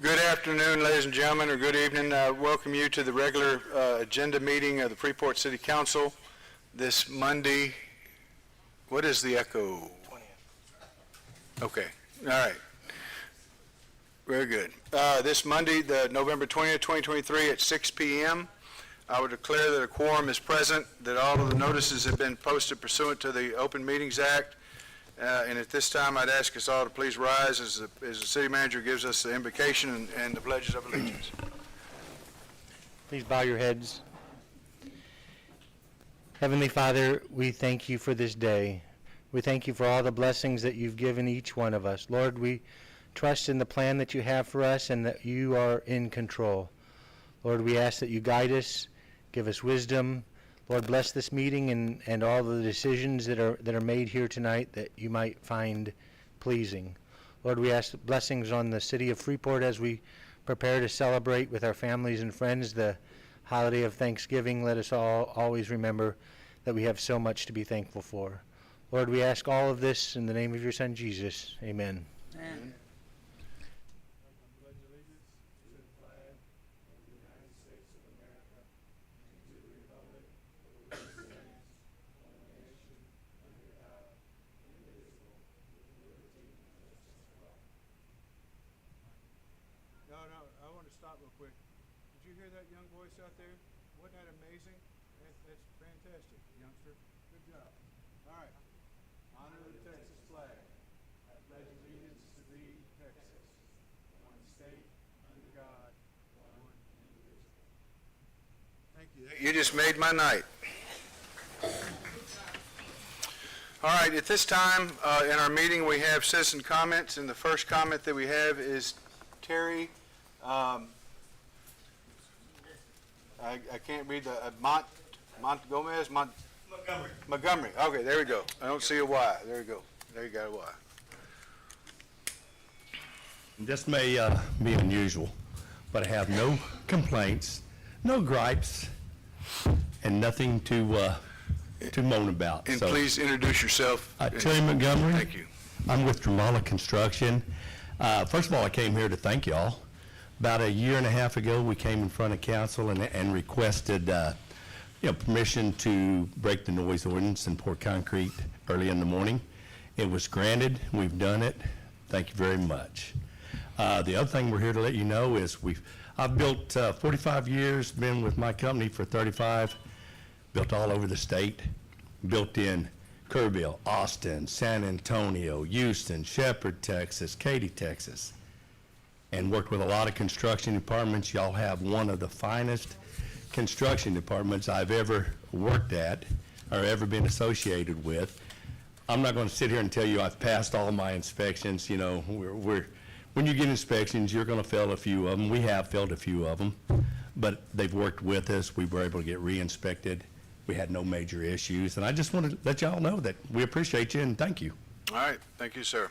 Good afternoon, ladies and gentlemen, or good evening. Welcome you to the regular agenda meeting of the Freeport City Council this Monday. What is the echo? 20th. Okay, all right. Very good. This Monday, the November 20th, 2023 at 6 p.m. I would declare that a quorum is present, that all of the notices have been posted pursuant to the Open Meetings Act. And at this time, I'd ask us all to please rise as the city manager gives us the invocation and the pledges of allegiance. Please bow your heads. Heavenly Father, we thank you for this day. We thank you for all the blessings that you've given each one of us. Lord, we trust in the plan that you have for us and that you are in control. Lord, we ask that you guide us, give us wisdom. Lord, bless this meeting and all the decisions that are made here tonight that you might find pleasing. Lord, we ask blessings on the city of Freeport as we prepare to celebrate with our families and friends the holiday of Thanksgiving. Let us all always remember that we have so much to be thankful for. Lord, we ask all of this in the name of your Son, Jesus. Amen. Amen. I want to stop real quick. Did you hear that young voice out there? Wasn't that amazing? That's fantastic, youngster. Good job. All right. Honor the Texas flag. I pledge allegiance to thee, Texas, one state, under God, one indivisible. Thank you. You just made my night. All right, at this time in our meeting, we have citizen comments, and the first comment that we have is Terry. I can't read the Montgomery. Montgomery. Okay, there we go. I don't see a Y. There you go. There you got a Y. This may be unusual, but I have no complaints, no gripes, and nothing to moan about. And so, please introduce yourself. Terry Montgomery. Thank you. I'm with Dramala Construction. First of all, I came here to thank y'all. About a year and a half ago, we came in front of council and requested permission to break the noise ordinance and pour concrete early in the morning. It was granted. We've done it. Thank you very much. The other thing we're here to let you know is I've built 45 years, been with my company for 35, built all over the state, built in Kerrville, Austin, San Antonio, Houston, Shepherd, Texas, Katy, Texas, and worked with a lot of construction departments. Y'all have one of the finest construction departments I've ever worked at or ever been associated with. I'm not going to sit here and tell you I've passed all my inspections. You know, when you get inspections, you're going to fail a few of them. We have failed a few of them, but they've worked with us. We were able to get re-inspected. We had no major issues, and I just want to let y'all know that we appreciate you and thank you. All right. Thank you, sir.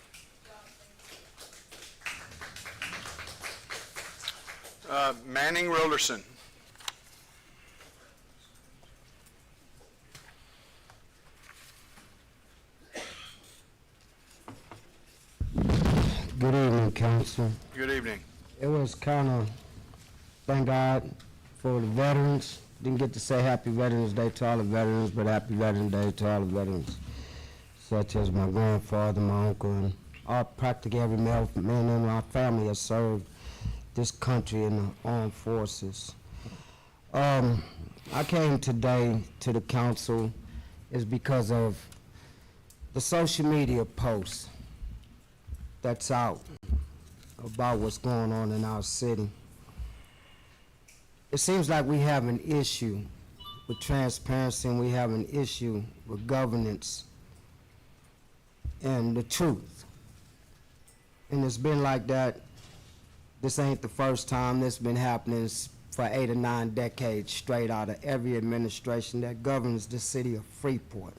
Manning Rollerson. Good evening, Council. Good evening. It was kind of, thank God for the veterans. Didn't get to say Happy Veterans Day to all the veterans, but Happy Veterans Day to all the veterans, such as my grandfather, my uncle, and practically every man in my family has served this country in the armed forces. I came today to the council is because of the social media posts that's out about what's going on in our city. It seems like we have an issue with transparency and we have an issue with governance and the truth. And it's been like that. This ain't the first time. This been happening for 8 or 9 decades straight out of every administration that governs the city of Freeport.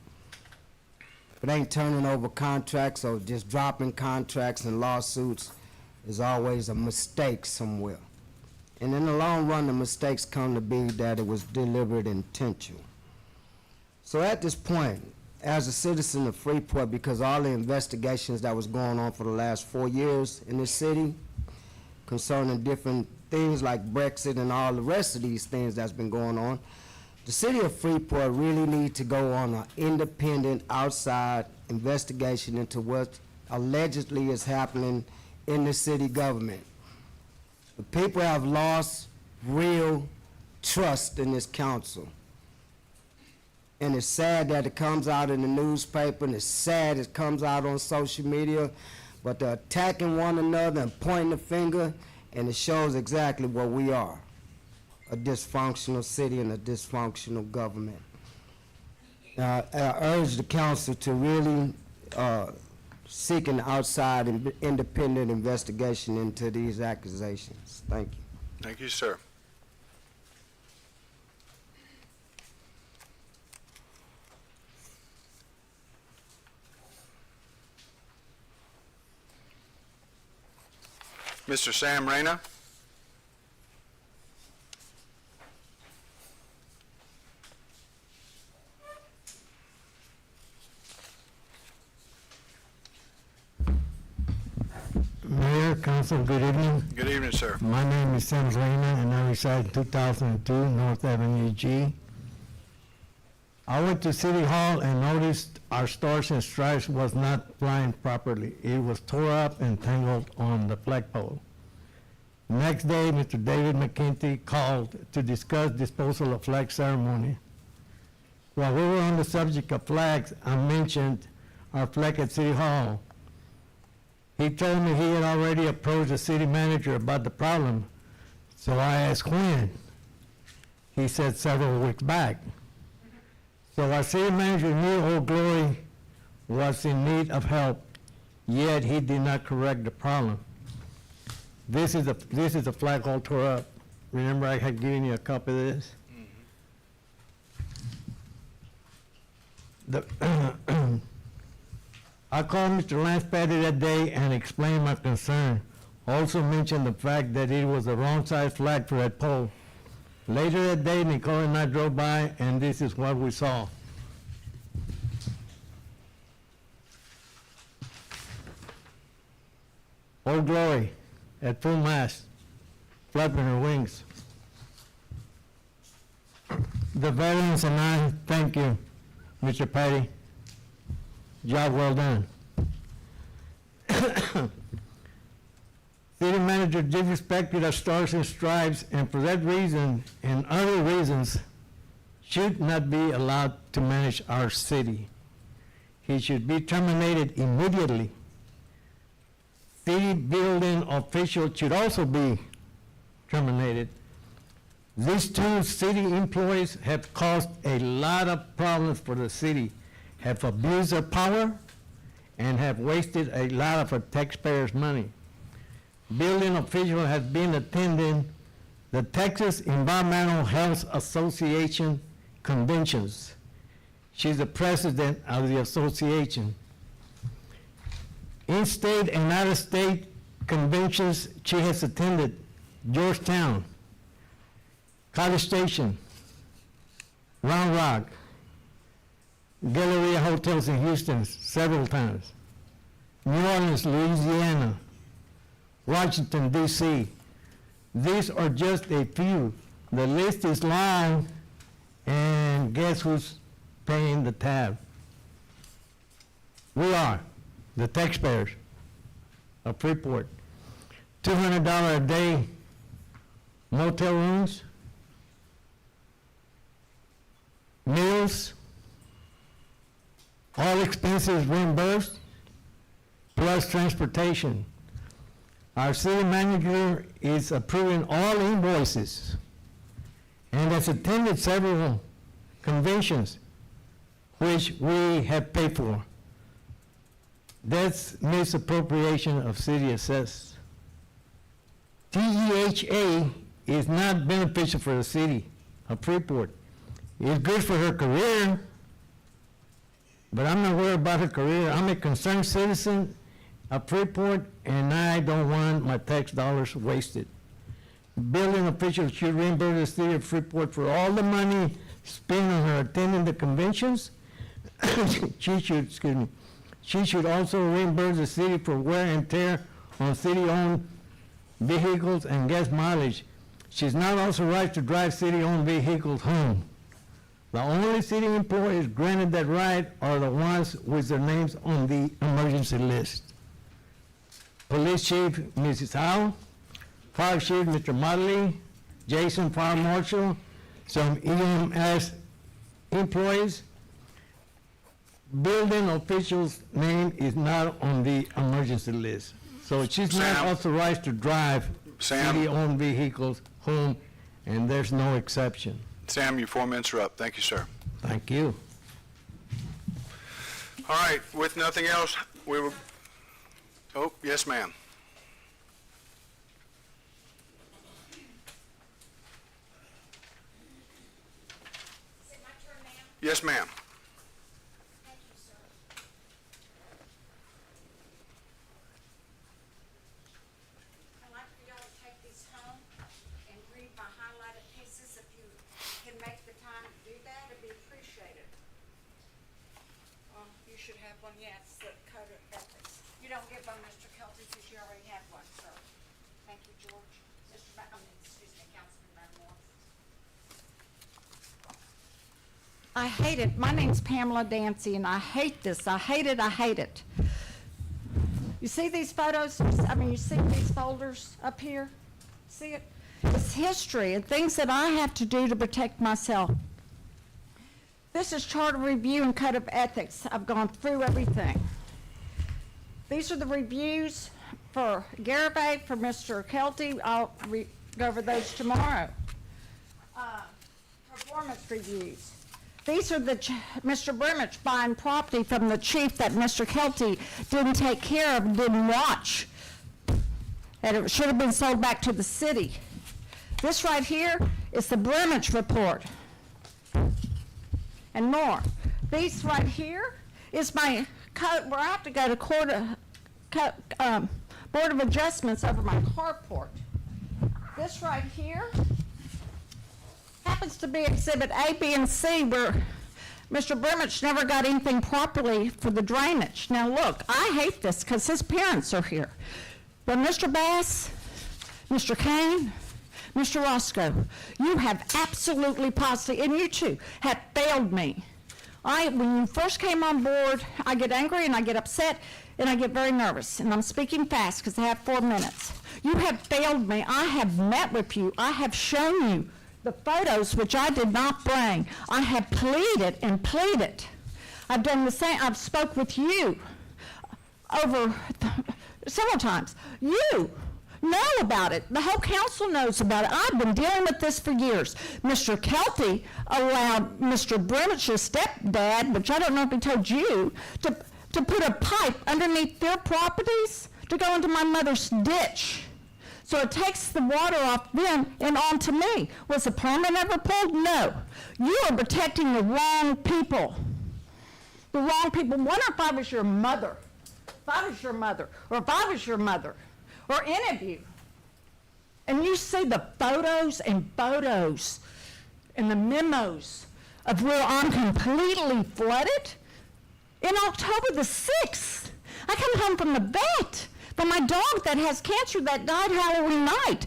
But ain't turning over contracts or just dropping contracts and lawsuits is always a mistake somewhere. And in the long run, the mistakes come to be that it was deliberate and intentional. So at this point, as a citizen of Freeport, because all the investigations that was going on for the last 4 years in this city, concerning different things like Brexit and all the rest of these things that's been going on. The city of Freeport really need to go on an independent, outside investigation into what allegedly is happening in the city government. The people have lost real trust in this council. And it's sad that it comes out in the newspaper, and it's sad it comes out on social media, but they're attacking one another and pointing the finger, and it shows exactly what we are, a dysfunctional city and a dysfunctional government. I urge the council to really seek an outside and independent investigation into these accusations. Thank you. Thank you, sir. Mr. Sam Reyna? Mayor, Council, good evening. Good evening, sir. My name is Sam Reyna, and I reside in 2002 North Avenue G. I went to City Hall and noticed our Stars and Stripes was not flying properly. It was tore up and tangled on the flagpole. Next day, Mr. David McKenty called to discuss disposal of flag ceremony. While we were on the subject of flags, I mentioned our flag at City Hall. He told me he had already approached the city manager about the problem, so I asked when. He said several weeks back. So our city manager knew Old Glory was in need of help, yet he did not correct the problem. This is a flag all tore up. Remember I had given you a copy of this? I called Mr. Lance Patty that day and explained my concern. Also mentioned the fact that it was the wrong size flag for that pole. Later that day, Nicole and I drove by, and this is what we saw. Old Glory at full mast, flapping her wings. The veterans and I thank you, Mr. Patty. Job well done. City manager disrespected our Stars and Stripes, and for that reason and other reasons should not be allowed to manage our city. He should be terminated immediately. City building officials should also be terminated. These two city employees have caused a lot of problems for the city, have abused their power, and have wasted a lot of our taxpayers' money. Building official has been attending the Texas Environmental Health Association conventions. She's the president of the association. In-state and out-of-state conventions she has attended: Georgetown, College Station, Round Rock, Galleria Hotels in Houston several times, New Orleans, Louisiana, Washington, D.C. These are just a few. The list is long, and guess who's paying the tab? We are, the taxpayers of Freeport. $200 a day motel rooms, meals, all expenses reimbursed, plus transportation. Our city manager is approving all invoices and has attended several conventions which we have paid for. That's misappropriation of city assets. TEHA is not beneficial for the city of Freeport. It's good for her career, but I'm not worried about her career. I'm a concerned citizen of Freeport, and I don't want my tax dollars wasted. Building officials should reimburse the city of Freeport for all the money spent on her attending the conventions. She should also reimburse the city for wear and tear on city-owned vehicles and gas mileage. She's not authorized to drive city-owned vehicles home. The only city employees granted that right are the ones with their names on the emergency list. Police Chief, Mrs. Howe, Fire Chief, Mr. Motley, Jason, Fire Marshal, some EMS employees. Building official's name is not on the emergency list. So she's not Sam. authorized to drive Sam. city-owned vehicles home, and there's no exception. Sam, your 4 minutes are up. Thank you, sir. Thank you. All right, with nothing else, we will, oh, yes, ma'am. Is it my turn now? Yes, ma'am. Thank you, sir. I'd like for y'all to take these home and read my highlighted pieces. If you can make the time to do that, it'd be appreciated. Well, you should have one, yes, the code of ethics. You don't get one, Mr. Kelty, because you already have one, sir. Thank you, George. Excuse me, Councilman Manuel. I hate it. My name's Pamela Dancy, and I hate this. I hate it. I hate it. You see these photos? I mean, you see these folders up here? See it? It's history and things that I have to do to protect myself. This is charter review and code of ethics. I've gone through everything. These are the reviews for Garibay, for Mr. Kelty. I'll go over those tomorrow. Performance reviews. These are the, Mr. Brimich buying property from the chief that Mr. Kelty didn't take care of, didn't watch. And it should have been sold back to the city. This right here is the Brimich report. And more. These right here is my code, where I have to go to Board of Adjustments over my carport. This right here happens to be Exhibit A, B, and C, where Mr. Brimich never got anything properly for the drainage. Now look, I hate this because his parents are here. But Mr. Bass, Mr. Kane, Mr. Roscoe, you have absolutely positively, and you too, have failed me. When you first came on board, I get angry and I get upset and I get very nervous. And I'm speaking fast because I have 4 minutes. You have failed me. I have met with you. I have shown you the photos which I did not bring. I have pleaded and pleaded. I've done the same. I've spoke with you over several times. You know about it. The whole council knows about it. I've been dealing with this for years. Mr. Kelty allowed Mr. Brimich's stepdad, which I don't know if he told you, to put a pipe underneath their properties to go into my mother's ditch. So it takes the water off them and onto me. Was the permit ever pulled? No. You are protecting the wrong people. The wrong people. Wonder if I was your mother. If I was your mother, or if I was your mother, or any of you, and you see the photos and the memos of where I'm completely flooded. In October the 6th, I come home from the vet for my dog that has cancer that died Halloween night,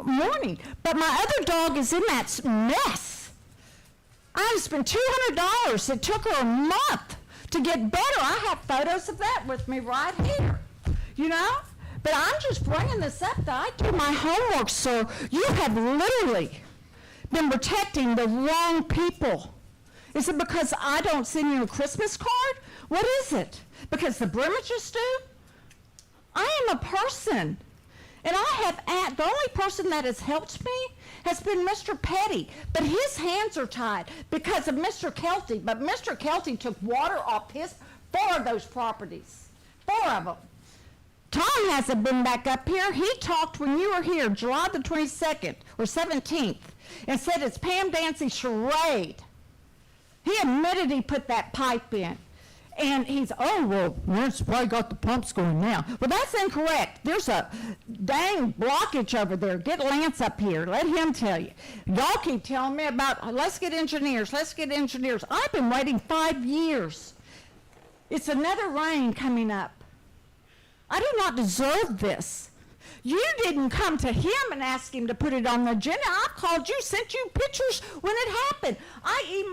morning. But my other dog is in that mess. I spent $200. It took her a month to get better. I have photos of that with me right here, you know? But I'm just bringing this up that I do my homework, sir. You have literally been protecting the wrong people. Is it because I don't send you a Christmas card? What is it? Because the Brimiches do? I am a person. And the only person that has helped me has been Mr. Petty. But his hands are tied because of Mr. Kelty. But Mr. Kelty took water off 4 of those properties. 4 of them. Tom hasn't been back up here. He talked when you were here, July the 22nd or 17th, and said it's Pam Dancy's charade. He admitted he put that pipe in. And he's, Lawrence probably got the pumps going now. Well, that's incorrect. There's a dang blockage over there. Get Lance up here. Let him tell you. Y'all keep telling me about, let's get engineers. I've been waiting 5 years. It's another rain coming up. I do not deserve this. You didn't come to him and ask him to put it on the agenda. I called you, sent you pictures when it happened. I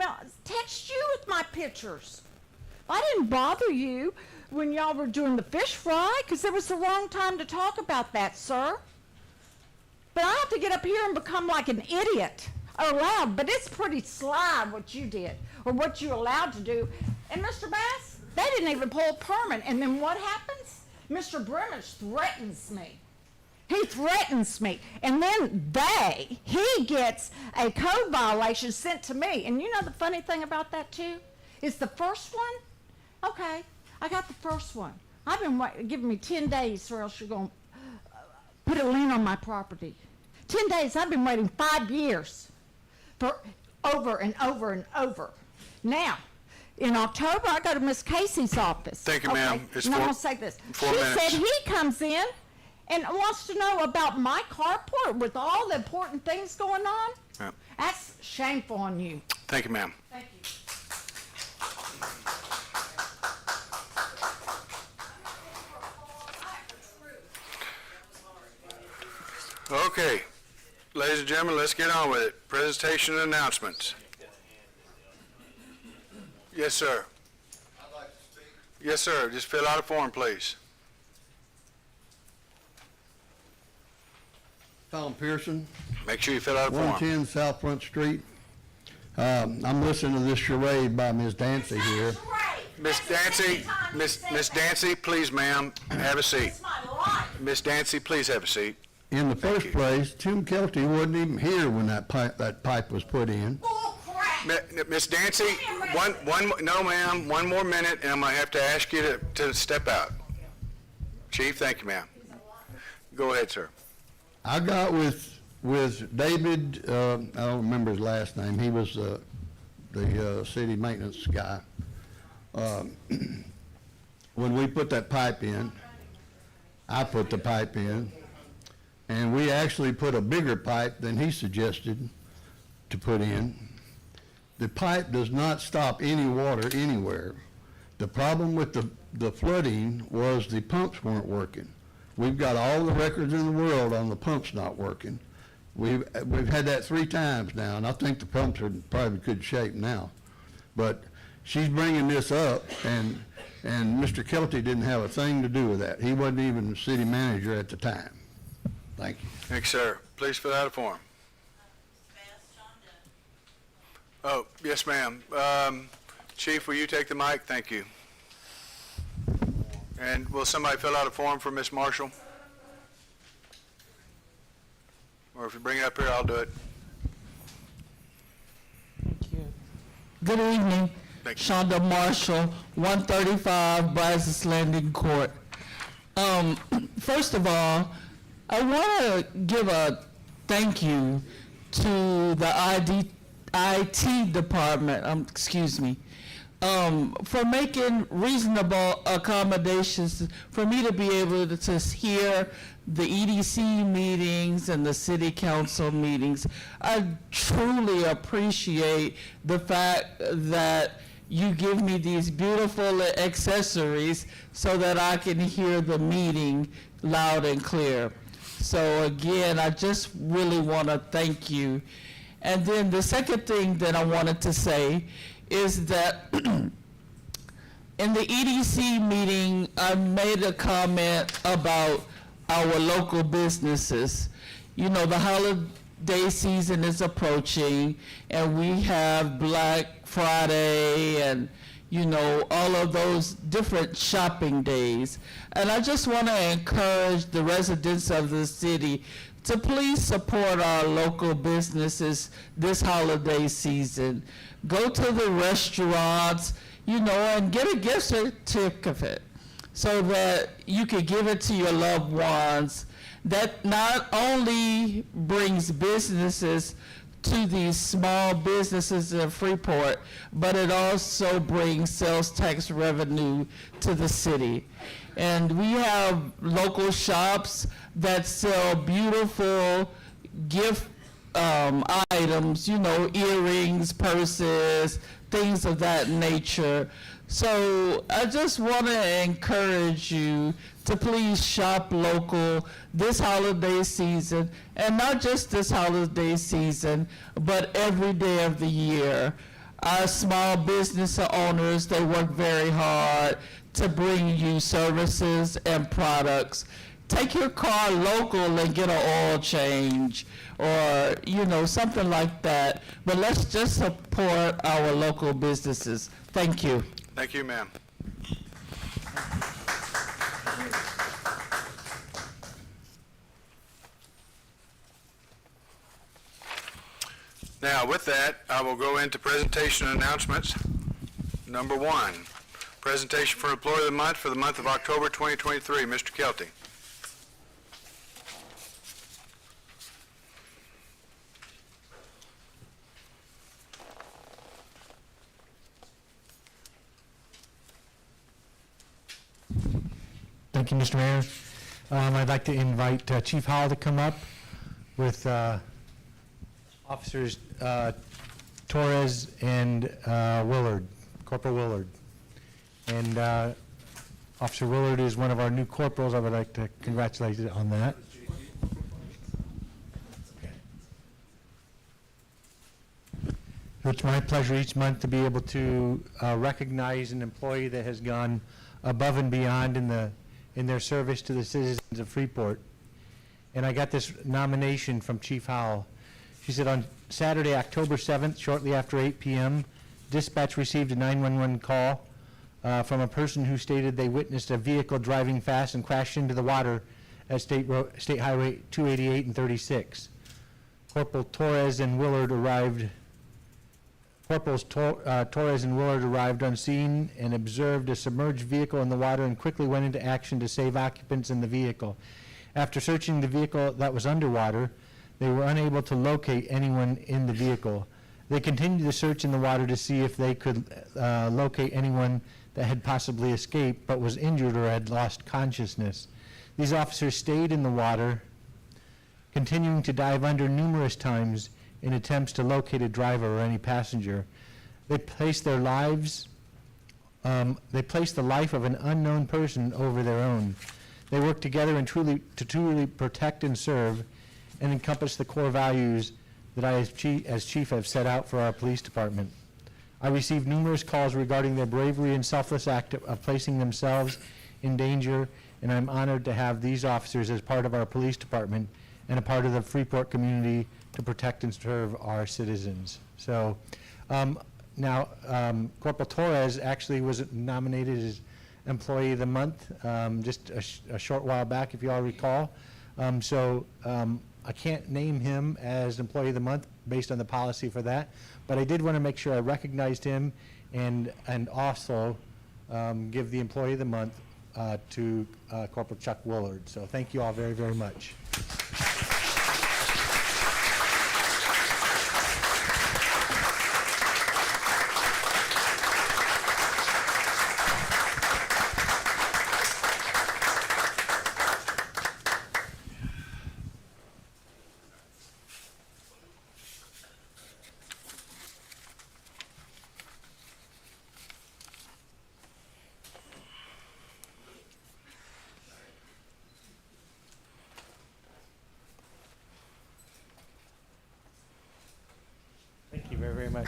text you with my pictures. I didn't bother you when y'all were doing the fish fry, because it was the wrong time to talk about that, sir. But I have to get up here and become like an idiot or loud, but it's pretty sly what you did, or what you allowed to do. And Mr. Bass, they didn't even pull a permit. And then what happens? Mr. Brimage threatens me. He threatens me. And then he gets a code violation sent to me. And you know the funny thing about that too? Is the first one, okay, I got the first one. I've been giving me 10 days or else you're going to put a lien on my property. 10 days, I've been waiting 5 years for over and over and over. Now, in October, I go to Miss Casey's office. Thank you, ma'am. It's And I'm 4 going to say this. 4 She minutes. said he comes in and wants to know about my carport with all the important things going on. Yep. That's shameful on you. Thank you, ma'am. Thank you. Okay, ladies and gentlemen, let's get on with it. Presentation and announcements. Yes, sir. Yes, sir. Just fill out a form, please. Tom Pearson, Make sure you fill out a form. 110 South Front Street. I'm listening to this charade by Ms. Dancy here. Miss Dancy, Miss Dancy, please, ma'am, have a seat. It's my life. Miss Dancy, please have a seat. In the Thank first you. place, Tim Kelty wasn't even here when that pipe was put in. Bull crap. Miss Dancy, no, ma'am, one more minute, and I'm gonna have to ask you to step out. Chief, thank you, ma'am. Go ahead, sir. I got with David, I don't remember his last name, he was the city maintenance guy. When we put that pipe in, I put the pipe in, and we actually put a bigger pipe than he suggested to put in. The pipe does not stop any water anywhere. The problem with the flooding was the pumps weren't working. We've got all the records in the world on the pumps not working. We've had that 3 times now, and I think the pumps are probably in good shape now. But she's bringing this up, and Mr. Kelty didn't have a thing to do with that. He wasn't even the city manager at the time. Thank you. Thanks, sir. Please fill out a form. Oh, yes, ma'am. Chief, will you take the mic? Thank you. And will somebody fill out a form for Miss Marshall? Or if you bring it up here, I'll do it. Thank you. Good evening. Thank you. Shonda Marshall, 135 Brazos Landing Court. First of all, I want to give a thank you to the IT department, for making reasonable accommodations for me to be able to hear the EDC meetings and the city council meetings. I truly appreciate the fact that you give me these beautiful accessories so that I can hear the meeting loud and clear. So again, I just really want to thank you. And then the second thing that I wanted to say is that in the EDC meeting, I made a comment about our local businesses. You know, the holiday season is approaching, and we have Black Friday and, you know, all of those different shopping days. And I just want to encourage the residents of the city to please support our local businesses this holiday season. Go to the restaurants, you know, and get a gift certificate so that you can give it to your loved ones. That not only brings businesses to these small businesses in Freeport, but it also brings sales tax revenue to the city. And we have local shops that sell beautiful gift items, you know, earrings, purses, things of that nature. So I just want to encourage you to please shop local this holiday season, and not just this holiday season, but every day of the year. Our small business owners, they work very hard to bring you services and products. Take your car local and get an oil change, or, something like that. But let's just support our local businesses. Thank you. Thank you, ma'am. Now, with that, I will go into presentation announcements. Number 1, presentation for Employee of the Month for the month of October 2023. Mr. Kelty. Thank you, Mr. Mayor. I'd like to invite Chief Howell to come up with Officers Torres and Willard, Corporal Willard. And Officer Willard is one of our new corporals. I would like to congratulate you on that. It's my pleasure each month to be able to recognize an employee that has gone above and beyond in their service to the citizens of Freeport. And I got this nomination from Chief Howell. She said, on Saturday, October 7th, shortly after 8 p.m., dispatch received a 911 call from a person who stated they witnessed a vehicle driving fast and crashed into the water at State Highway 288 and 36. Corporals Torres and Willard arrived on scene and observed a submerged vehicle in the water and quickly went into action to save occupants in the vehicle. After searching the vehicle that was underwater, they were unable to locate anyone in the vehicle. They continued the search in the water to see if they could locate anyone that had possibly escaped but was injured or had lost consciousness. These officers stayed in the water, continuing to dive under numerous times in attempts to locate a driver or any passenger. They placed the life of an unknown person over their own. They worked together and truly protect and serve and encompass the core values that I as chief have set out for our police department. I received numerous calls regarding their bravery and selfless act of placing themselves in danger, and I'm honored to have these officers as part of our police department and a part of the Freeport community to protect and serve our citizens. So now Corporal Torres actually was nominated as Employee of the Month just a short while back, if you all recall. I can't name him as Employee of the Month based on the policy for that, but I did want to make sure I recognized him and also give the Employee of the Month to Corporal Chuck Willard. So thank you all very, very much. Thank you very, very much.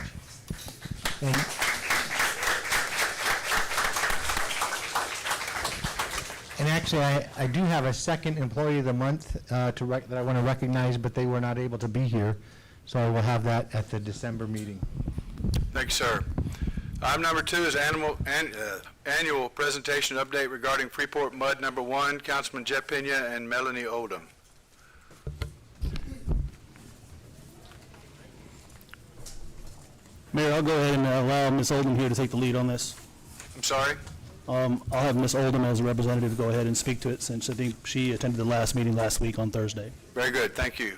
And actually, I do have a second Employee of the Month that I want to recognize, but they were not able to be here, so I will have that at the December meeting. Thank you, sir. Item number 2 is annual presentation update regarding Freeport Mud number 1, Councilman Jet Pena and Melanie Oldham. Mayor, I'll go ahead and allow Ms. Oldham here to take the lead on this. I'm sorry? I'll have Ms. Oldham as a representative go ahead and speak to it, since I think she attended the last meeting last week on Thursday. Very good, thank you.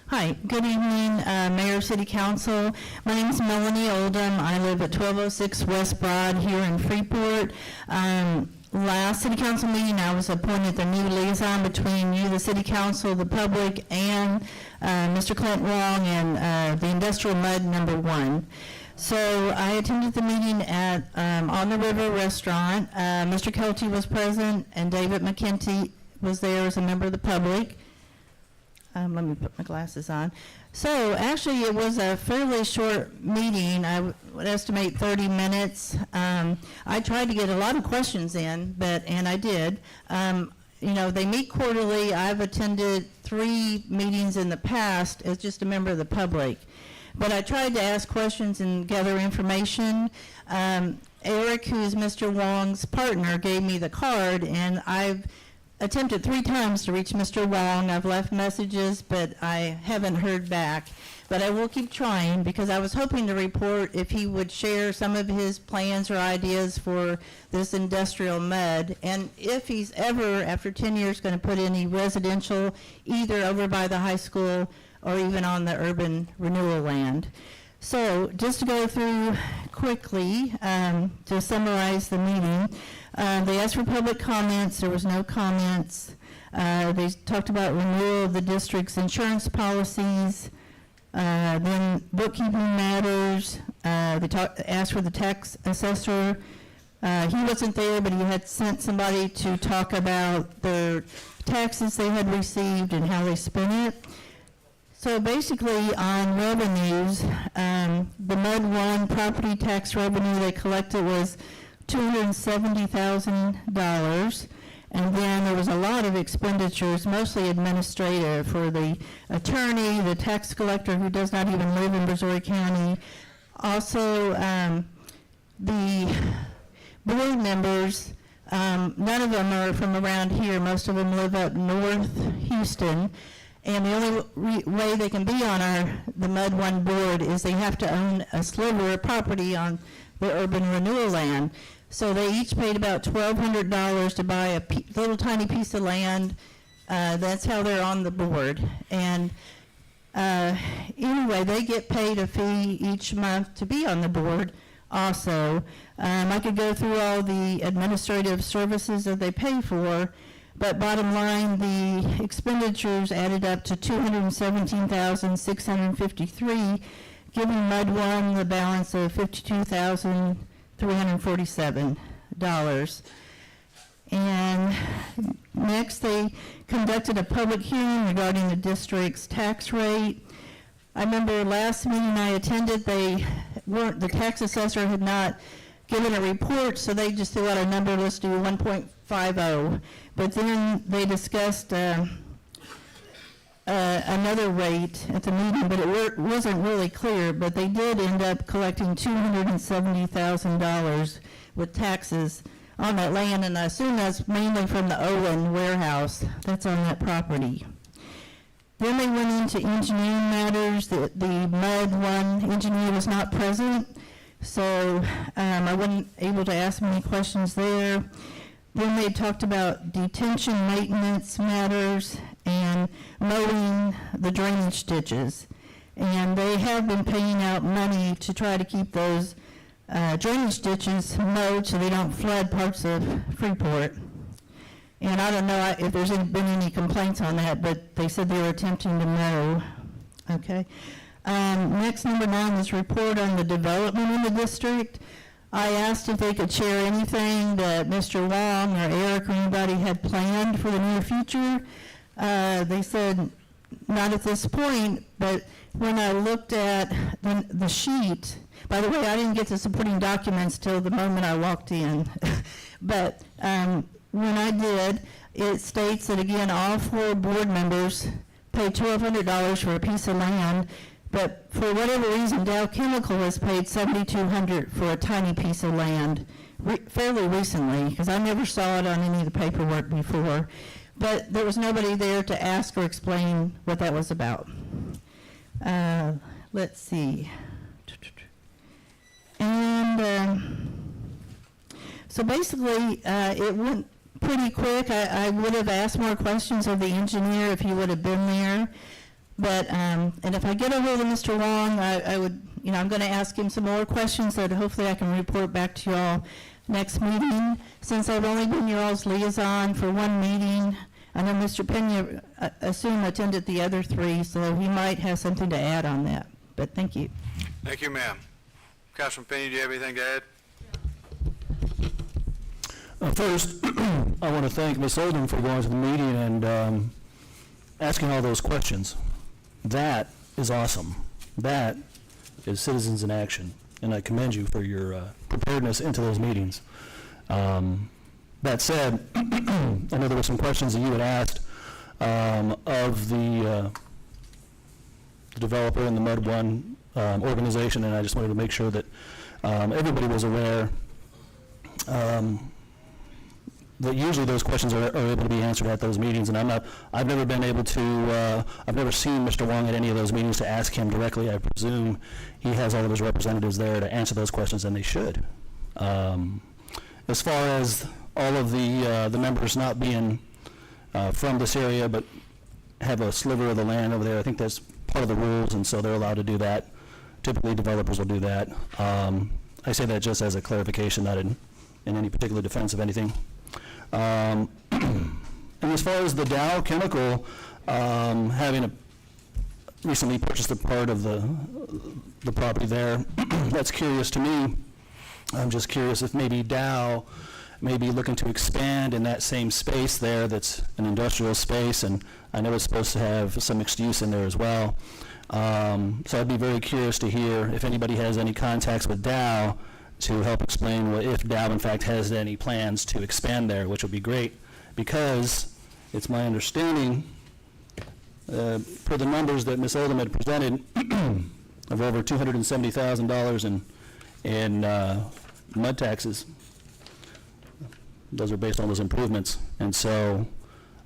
Hi, good evening, Mayor, City Council. My name is Melanie Oldham. I live at 1206 West Broad here in Freeport. Last City Council meeting, I was appointed the new liaison between you, the City Council, the public, and Mr. Clint Wong and the Industrial Mud number 1. So I attended the meeting at On the River Restaurant. Mr. Kelty was present, and David McKenty was there as a member of the public. Let me put my glasses on. So actually, it was a fairly short meeting. I would estimate 30 minutes. I tried to get a lot of questions in, and I did. You know, they meet quarterly. I've attended 3 meetings in the past as just a member of the public. But I tried to ask questions and gather information. Eric, who is Mr. Wong's partner, gave me the card, and I've attempted 3 times to reach Mr. Wong. I've left messages, but I haven't heard back. But I will keep trying, because I was hoping to report if he would share some of his plans or ideas for this industrial mud, and if he's ever, after 10 years, going to put any residential either over by the high school or even on the urban renewal land. So just to go through quickly, to summarize the meeting, they asked for public comments. There was no comments. They talked about renewal of the district's insurance policies, then bookkeeping matters. They asked for the tax assessor. He wasn't there, but he had sent somebody to talk about the taxes they had received and how they spent it. So basically, on revenues, the MUD 1 property tax revenue they collected was $270,000, and then there was a lot of expenditures, mostly administrative, for the attorney, the tax collector who does not even live in Brazoria County. Also, the board members, none of them are from around here. Most of them live up north Houston. And the only way they can be on the MUD 1 board is they have to own a sliver of property on the urban renewal land. So they each paid about $1,200 to buy a little tiny piece of land. That's how they're on the board. And anyway, they get paid a fee each month to be on the board also. I could go through all the administrative services that they pay for, but bottom line, the expenditures added up to $217,653, giving MUD 1 the balance of $52,347. And next, they conducted a public hearing regarding the district's tax rate. I remember last meeting I attended, the tax assessor had not given a report, so they just threw out a number, let's do 1.50. But then they discussed another rate at the meeting, but it wasn't really clear. But they did end up collecting $270,000 with taxes on that land, and I assume that's mainly from the Owen warehouse that's on that property. Then they went into engineering matters. The MUD 1 engineer was not present, so I wasn't able to ask many questions there. Then they talked about detention maintenance matters and mowing the drainage ditches. And they have been paying out money to try to keep those drainage ditches mowed so they don't flood parts of Freeport. And I don't know if there's been any complaints on that, but they said they were attempting to mow. Okay. Next, number 9 is report on the development in the district. I asked if they could share anything that Mr. Wong or Eric or anybody had planned for the near future. They said not at this point, but when I looked at the sheet, by the way, I didn't get the supporting documents till the moment I walked in, but when I did, it states that, again, all 4 board members pay $1,200 for a piece of land. But for whatever reason, Dow Chemical has paid $7,200 for a tiny piece of land fairly recently, because I never saw it on any of the paperwork before. But there was nobody there to ask or explain what that was about. Let's see. And so basically, it went pretty quick. I would have asked more questions of the engineer if he would have been there. But, and if I get a hold of Mr. Wong, I would, I'm going to ask him some more questions that hopefully I can report back to y'all next meeting. Since I've only been your all's liaison for 1 meeting, I know Mr. Pena, assume attended the other 3, so he might have something to add on that. But thank you. Thank you, ma'am. Councilman Penny, do you have anything to add? First, I want to thank Ms. Oldham for going to the meeting and asking all those questions. That is awesome. That is citizens in action, and I commend you for your preparedness into those meetings. That said, I know there were some questions that you had asked of the developer and the Mud One organization, and I just wanted to make sure that everybody was aware that usually those questions are able to be answered at those meetings, and I've never been able to, I've never seen Mr. Wong at any of those meetings to ask him directly. I presume he has all of his representatives there to answer those questions, and they should. As far as all of the members not being from this area, but have a sliver of the land over there, I think that's part of the rules, and so they're allowed to do that. Typically, developers will do that. I say that just as a clarification, not in any particular defense of anything. And as far as the Dow Chemical having recently purchased a part of the property there, that's curious to me. I'm just curious if maybe Dow may be looking to expand in that same space there that's an industrial space, and I know it's supposed to have some mixed use in there as well. So I'd be very curious to hear if anybody has any contacts with Dow to help explain if Dow in fact has any plans to expand there, which would be great, because it's my understanding, per the numbers that Ms. Oldham had presented, of over $270,000 in mud taxes. Those are based on those improvements. And so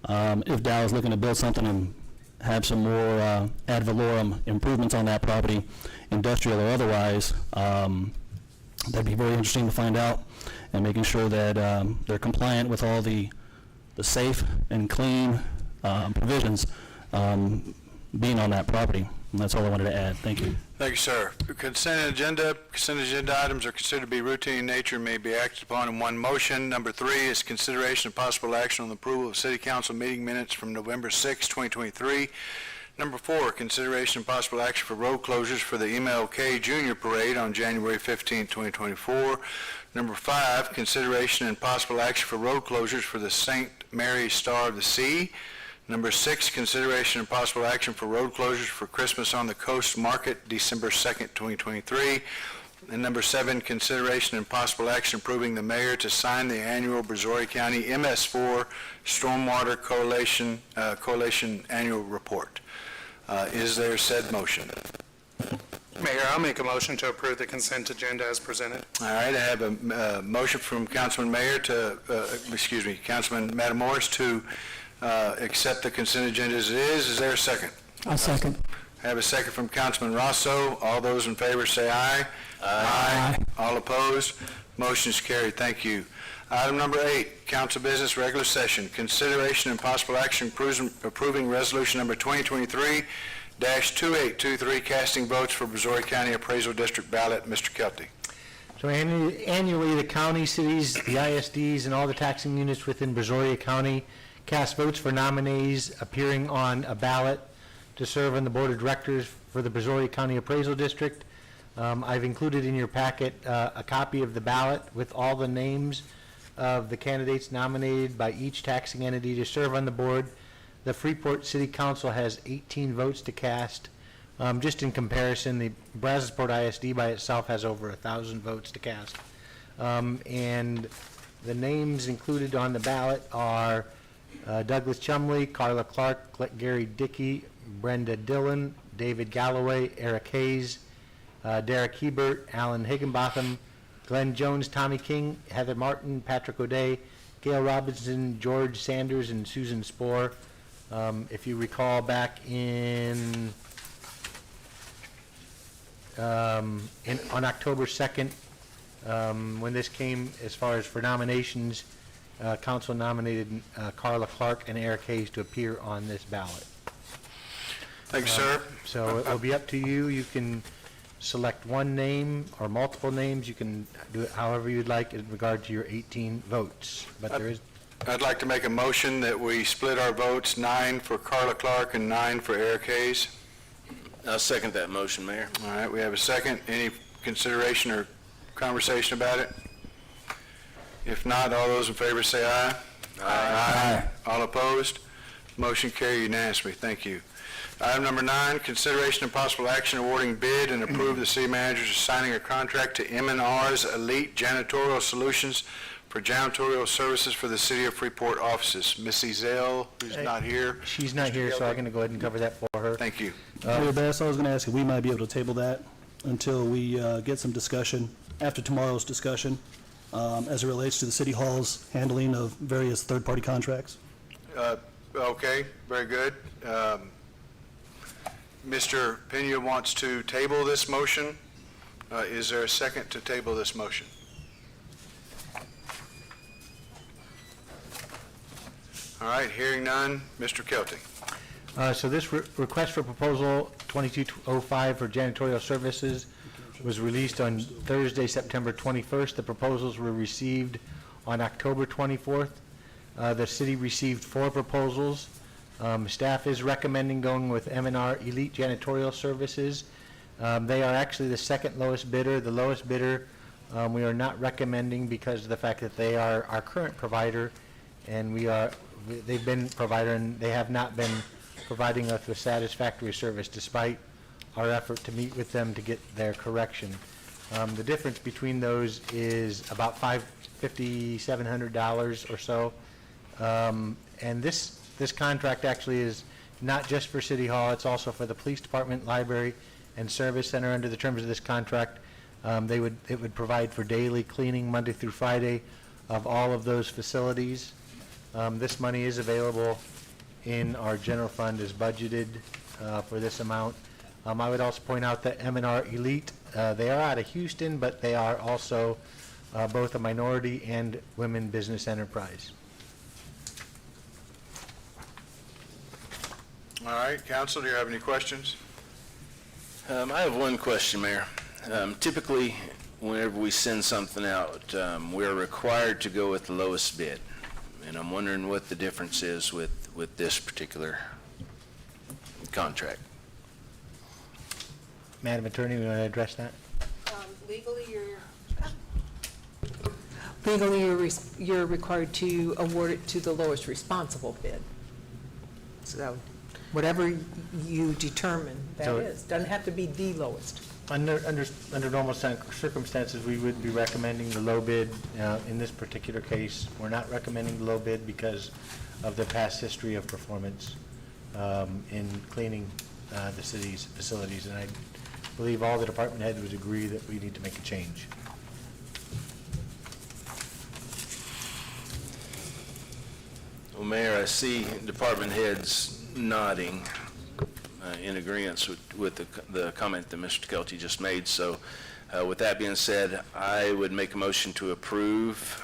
if Dow is looking to build something and have some more ad valorem improvements on that property, industrial or otherwise, that'd be very interesting to find out, and making sure that they're compliant with all the safe and clean provisions being on that property. And that's all I wanted to add. Thank you. Thank you, sir. Consent agenda items are considered to be routine in nature and may be acted upon in one motion. Number 3 is consideration of possible action on the approval of City Council meeting minutes from November 6, 2023. Number 4, consideration of possible action for road closures for the MLK Junior Parade on January 15, 2024. Number 5, consideration and possible action for road closures for the St. Mary's Star of the Sea. Number 6, consideration and possible action for road closures for Christmas on the Coast Market, December 2nd, 2023. And number 7, consideration and possible action approving the mayor to sign the annual Brazoria County MS4 Stormwater Coalition Annual Report. Is there said motion? Mayor, I'll make a motion to approve the consent agenda as presented. All right, I have a motion from Councilman Matamoros to accept the consent agenda as it is. Is there a second? I'll second. I have a second from Councilman Rosso. All those in favor say aye. Aye. All opposed? Motion is carried. Thank you. Item number 8, council business regular session. Consideration and possible action approving resolution number 2023-2823, casting votes for Brazoria County Appraisal District ballot. Mr. Kelty. So annually, the county, cities, the ISDs, and all the taxing units within Brazoria County cast votes for nominees appearing on a ballot to serve on the board of directors for the Brazoria County Appraisal District. I've included in your packet a copy of the ballot with all the names of the candidates nominated by each taxing entity to serve on the board. The Freeport City Council has 18 votes to cast. Just in comparison, the Brazosport ISD by itself has over 1,000 votes to cast. And the names included on the ballot are Douglas Chumley, Carla Clark, Gary Dickey, Brenda Dillon, David Galloway, Eric Hayes, Derek Hebert, Alan Higginbotham, Glenn Jones, Tommy King, Heather Martin, Patrick O'Day, Gail Robinson, George Sanders, and Susan Spohr. If you recall back on October 2nd, when this came as far as for nominations, council nominated Carla Clark and Eric Hayes to appear on this ballot. Thank you, sir. So it'll be up to you. You can select one name or multiple names. You can do it however you'd like in regard to your 18 votes. But there is. I'd like to make a motion that we split our votes, 9 for Carla Clark and 9 for Eric Hayes. I'll second that motion, Mayor. All right, we have a second. Any consideration or conversation about it? If not, all those in favor say aye. Aye. All opposed? Motion carried unanimously. Thank you. Item number 9, consideration and possible action awarding bid and approve the city manager signing a contract to M&R's Elite Janitorial Solutions for janitorial services for the City of Freeport offices. Ms. Ezell, who's not here. She's not here, so I'm going to go ahead and cover that for her. Thank you. Mayor Bass, I was going to ask if we might be able to table that until we get some discussion, after tomorrow's discussion, as it relates to the city hall's handling of various third-party contracts. Okay, very good. Mr. Pena wants to table this motion. Is there a second to table this motion? All right, hearing none, Mr. Kelty. So this request for proposal 2205 for janitorial services was released on Thursday, September 21st. The proposals were received on October 24th. The city received 4 proposals. Staff is recommending going with M&R Elite Janitorial Services. They are actually the second lowest bidder. The lowest bidder we are not recommending because of the fact that they are our current provider, and they've been provider, and they have not been providing us with satisfactory service despite our effort to meet with them to get their correction. The difference between those is about $5,700 or so. And this contract actually is not just for City Hall, it's also for the Police Department, Library, and Service Center. Under the terms of this contract, it would provide for daily cleaning Monday through Friday of all of those facilities. This money is available in our general fund as budgeted for this amount. I would also point out that M&R Elite, they are out of Houston, but they are also both a minority and women business enterprise. All right, council, do you have any questions? I have one question, Mayor. Typically, whenever we send something out, we're required to go with the lowest bid. And I'm wondering what the difference is with this particular contract. Madam Attorney, you want to address that? Legally, you're required to award it to the lowest responsible bid. So whatever you determine, that So- is. Doesn't have to be the lowest. Under normal circumstances, we would be recommending the low bid. In this particular case, we're not recommending the low bid because of the past history of performance in cleaning the city's facilities. And I believe all the department heads would agree that we need to make a change. Well, Mayor, I see department heads nodding in agreement with the comment that Mr. Kelty just made. So with that being said, I would make a motion to approve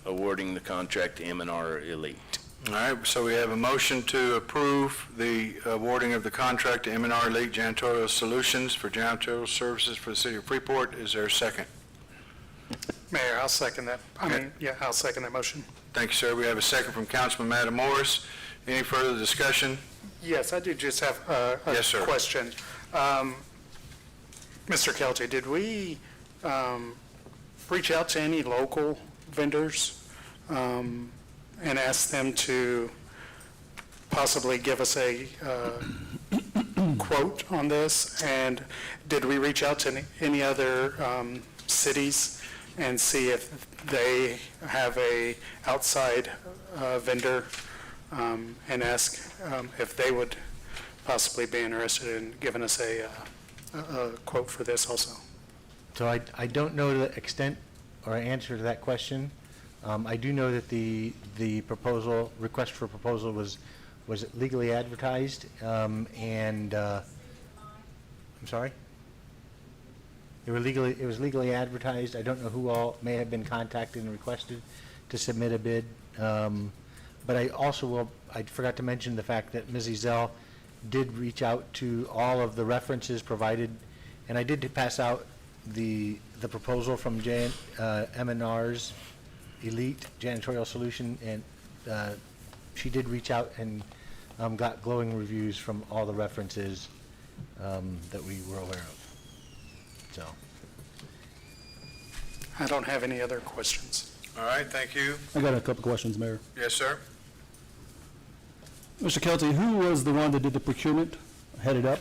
awarding the contract to M&R Elite. All right, so we have a motion to approve the awarding of the contract to M&R Elite Janitorial Solutions for janitorial services for the City of Freeport. Is there a second? Mayor, I'll second that. I'll second that motion. Thank you, sir. We have a second from Councilman Matamoros. Any further discussion? Yes, I do just have a Yes, sir. question. Mr. Kelty, did we reach out to any local vendors and ask them to possibly give us a quote on this? And did we reach out to any other cities and see if they have a outside vendor and ask if they would possibly be interested in giving us a quote for this also? So I don't know the extent or answer to that question. I do know that the request for proposal was legally advertised, and I'm sorry? It was legally advertised. I don't know who all may have been contacted and requested to submit a bid. But I forgot to mention the fact that Ms. Ezell did reach out to all of the references provided, and I did pass out the proposal from M&R's Elite Janitorial Solution, and she did reach out and got glowing reviews from all the references that we were aware of. So, I don't have any other questions. All right, thank you. I got a couple questions, Mayor. Yes, sir. Mr. Kelty, who was the one that did the procurement, headed up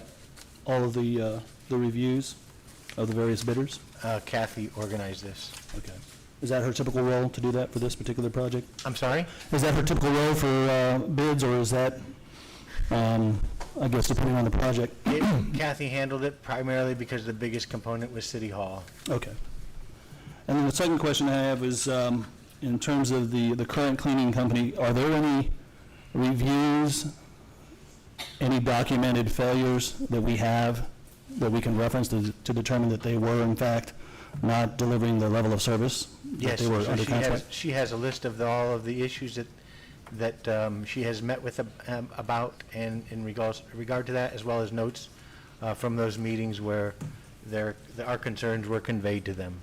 all of the reviews of the various bidders? Kathy organized this. Okay. Is that her typical role to do that for this particular project? I'm sorry? Is that her typical role for bids, or is that, I guess, depending on the project? Kathy handled it primarily because the biggest component was City Hall. Okay. And then the second question I have is, in terms of the current cleaning company, are there any reviews, any documented failures that we have that we can reference to determine that they were, in fact, not delivering the level of service that Yes, they were so under contract? she has a list of all of the issues that she has met with about, and in regard to that, as well as notes from those meetings where our concerns were conveyed to them.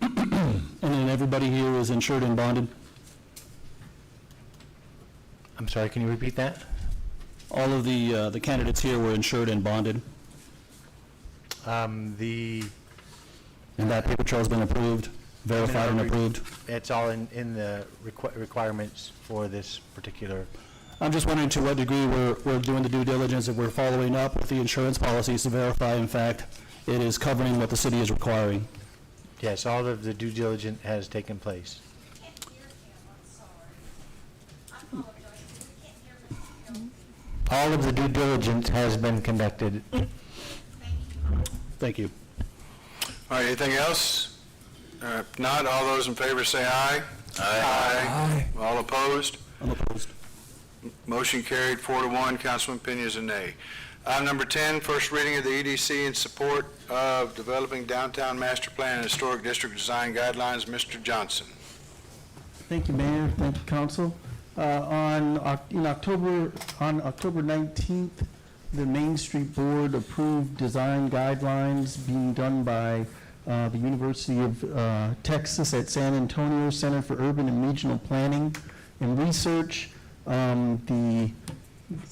And then everybody here is insured and bonded? I'm sorry, can you repeat that? All of the candidates here were insured and bonded, Um, and that paper trail's been approved, verified and approved? It's all in the requirements for this particular. I'm just wondering to what degree we're doing the due diligence, if we're following up with the insurance policies to verify, in fact, it is covering what the city is requiring. Yes, all of the due diligence has taken place. All of the due diligence has been conducted. Thank you. All right, anything else? If not, all those in favor say aye. Aye. All opposed? I'm opposed. Motion carried 4-1. Councilman Pena is a nay. Item number 10, first reading of the EDC in support of developing downtown master plan and historic district design guidelines. Mr. Johnson. Thank you, Mayor. Thank you, Council. On October 19th, the Main Street Board approved design guidelines being done by the University of Texas at San Antonio Center for Urban and Regional Planning and Research. The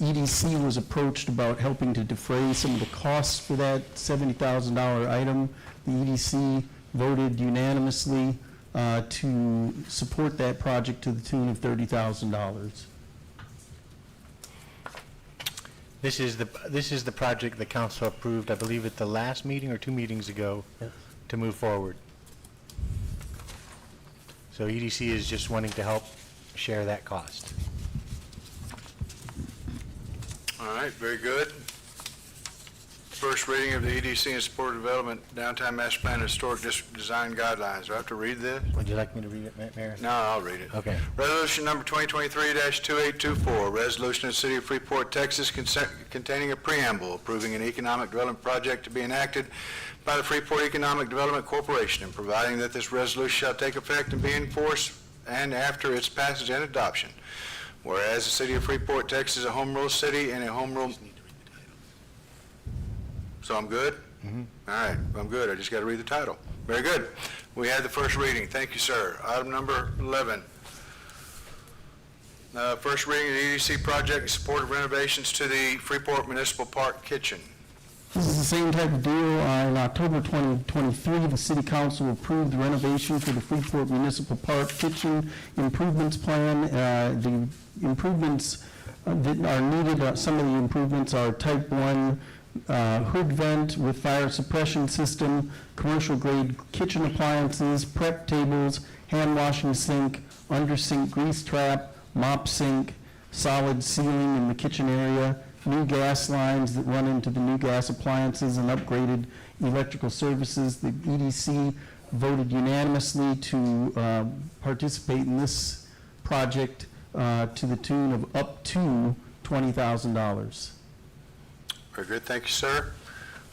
EDC was approached about helping to defray some of the costs for that $70,000 item. The EDC voted unanimously to support that project to the tune of $30,000. This is the project the council approved, I believe, at the last meeting or 2 meetings ago, to move forward. So EDC is just wanting to help share that cost. All right, very good. First reading of the EDC in support of development downtown master plan and historic district design guidelines. Do I have to read this? Would you like me to read it, Mayor? No, I'll read it. Okay. Resolution number 2023-2824, resolution of the City of Freeport, Texas, containing a preamble approving an economic development project to be enacted by the Freeport Economic Development Corporation, and providing that this resolution shall take effect and be enforced and after its passage and adoption. Whereas the City of Freeport, Texas is a home rule city and a home rule... So I'm good? Mm-hmm. All right, I'm good. I just got to read the title. Very good. We had the first reading. Thank you, sir. Item number 11. First reading of the EDC project in support of renovations to the Freeport Municipal Park kitchen. This is the same type of deal. In October 2023, the City Council approved the renovation for the Freeport Municipal Park Kitchen Improvements Plan. The improvements that are needed, some of the improvements are Type 1 hood vent with fire suppression system, commercial-grade kitchen appliances, prep tables, hand washing sink, under sink grease trap, mop sink, solid ceiling in the kitchen area, new gas lines that run into the new gas appliances, and upgraded electrical services. The EDC voted unanimously to participate in this project to the tune of up to $20,000. Very good. Thank you, sir.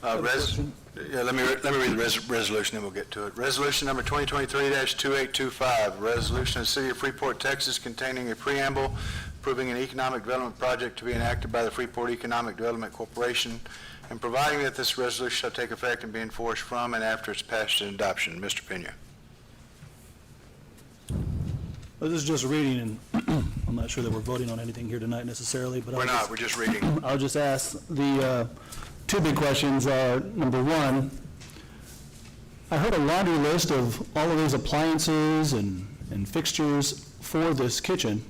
Let me read the resolution, then we'll get to it. Resolution number 2023-2825, resolution of the City of Freeport, Texas, containing a preamble approving an economic development project to be enacted by the Freeport Economic Development Corporation, and providing that this resolution shall take effect and be enforced from and after its passage and adoption. Mr. Pena. Well, this is just a reading, and I'm not sure that we're voting on anything here tonight necessarily, but We're not. We're just reading. I'll just ask, the two big questions are, number one, I heard a laundry list of all of these appliances and fixtures for this kitchen,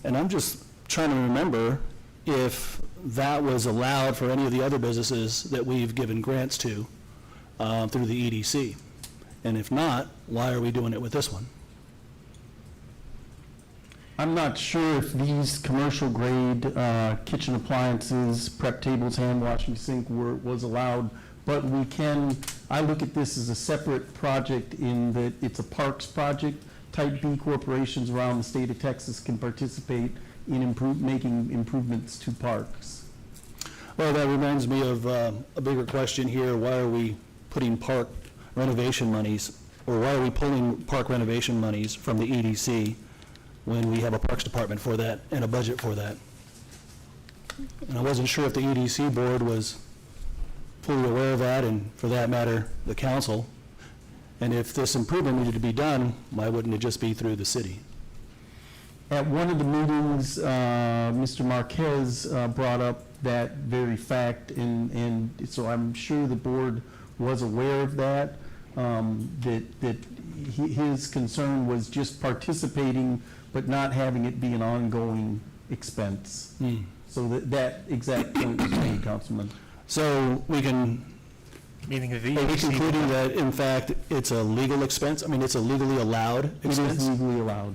and I'm just trying to remember if that was allowed for any of the other businesses that we've given grants to through the EDC. And if not, why are we doing it with this one? I'm not sure if these commercial grade kitchen appliances, prep tables, hand washing sink was allowed, but we can, I look at this as a separate project in that it's a parks project. Type B corporations around the state of Texas can participate in making improvements to parks. Well, that reminds me of a bigger question here. Why are we putting park renovation monies, or why are we pulling park renovation monies from the EDC when we have a parks department for that and a budget for that? And I wasn't sure if the EDC board was fully aware of that, and for that matter, the council. And if this improvement needed to be done, why wouldn't it just be through the city? At one of the meetings, Mr. Marquez brought up that very fact, and so I'm sure the board was aware of that, his concern was just participating, but not having it be an ongoing expense. So that exact point was made, Councilman. So we can, Meaning the are we EDC concluding that, in fact, it's a legal expense? I mean, it's a legally allowed It expense? is legally allowed.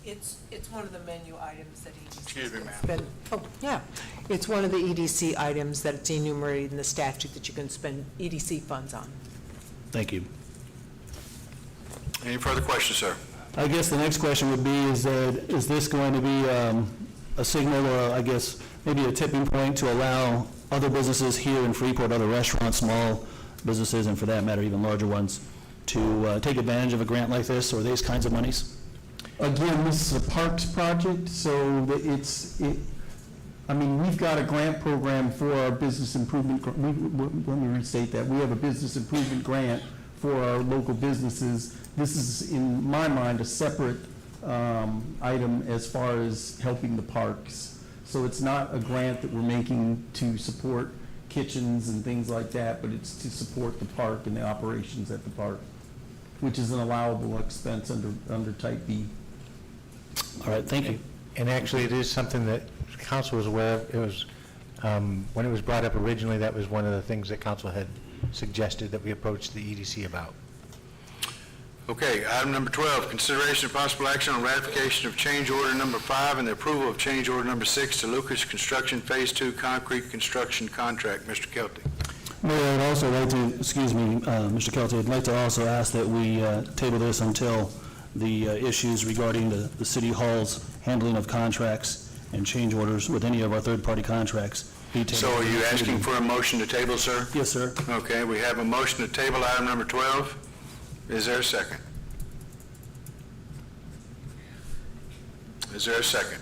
It's one of the menu items that EDC. Excuse me, ma'am. spend. Oh, yeah. It's one of the EDC items that it's enumerated in the statute that you can spend EDC funds on. Thank you. Any further questions, sir? I guess the next question would be, is this going to be a signal, or I guess maybe a tipping point to allow other businesses here in Freeport, other restaurants, small businesses, and for that matter, even larger ones, to take advantage of a grant like this or these kinds of monies? Again, this is a parks project, so that I mean, we've got a grant program for our business improvement, let me restate that. We have a business improvement grant for our local businesses. This is, in my mind, a separate item as far as helping the parks. So it's not a grant that we're making to support kitchens and things like that, but it's to support the park and the operations at the park, which is an allowable expense under Type B. All right, thank you. And actually, it is something that council was aware of. It was, when it was brought up originally, that was one of the things that council had suggested that we approach the EDC about. Okay, item number 12, consideration of possible action on ratification of change order number 5 and the approval of change order number 6 to Lucas Construction Phase 2 concrete construction contract. Mr. Kelty. Mayor, I'd also like to, excuse me, Mr. Kelty, I'd like to also ask that we table this until the issues regarding the city hall's handling of contracts and change orders with any of our third-party contracts be tabled. So are you asking for a motion to table, sir? Yes, sir. Okay, we have a motion to table item number 12. Is there a second? Is there a second?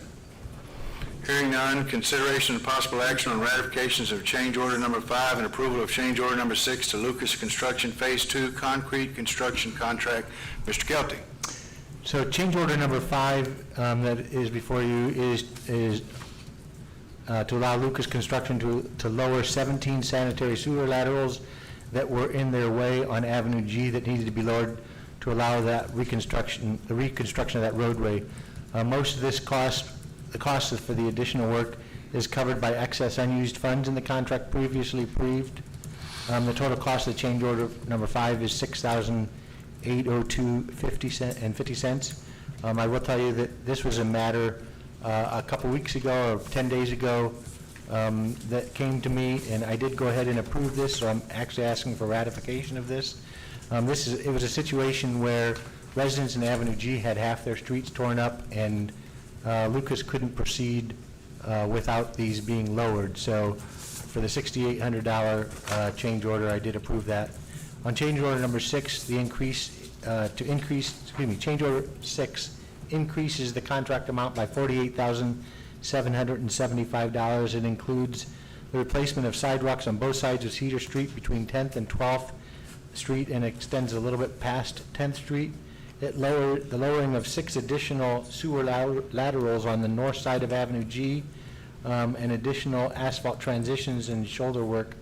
Hearing none, consideration and possible action on ratifications of change order number 5 and approval of change order number 6 to Lucas Construction Phase 2 concrete construction contract. Mr. Kelty. So change order number 5 that is before you is to allow Lucas Construction to lower 17 sanitary sewer laterals that were in their way on Avenue G that needed to be lowered to allow that the reconstruction of that roadway. Most of this cost, the cost for the additional work is covered by excess unused funds in the contract previously approved. The total cost of change order number 5 is $6,802.50. I will tell you that this was a matter a couple weeks ago or 10 days ago that came to me, and I did go ahead and approve this, so I'm actually asking for ratification of this. It was a situation where residents in Avenue G had half their streets torn up, and Lucas couldn't proceed without these being lowered. So for the $6,800 change order, I did approve that. On change order number 6, the change order 6 increases the contract amount by $48,775. It includes the replacement of sidewalks on both sides of Cedar Street between 10th and 12th Street and extends a little bit past 10th Street. The lowering of 6 additional sewer laterals on the north side of Avenue G, and additional asphalt transitions and shoulder work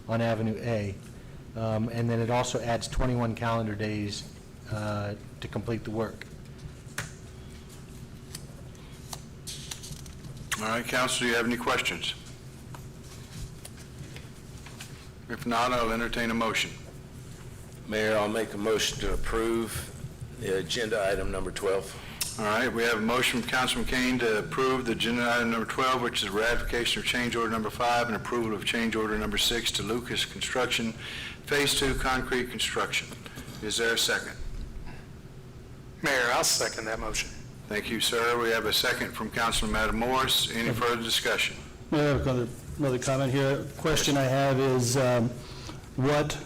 on Avenue A. And then it also adds 21 calendar days to complete the work. All right, council, do you have any questions? If not, I'll entertain a motion. Mayor, I'll make a motion to approve the agenda item number 12. All right, we have a motion from Councilman Kane to approve the agenda item number 12, which is ratification of change order number 5 and approval of change order number 6 to Lucas Construction, Phase 2 concrete construction. Is there a second? Mayor, I'll second that motion. Thank you, sir. We have a second from Councilman Matamoros. Any further discussion? I have another comment here. Question I have is what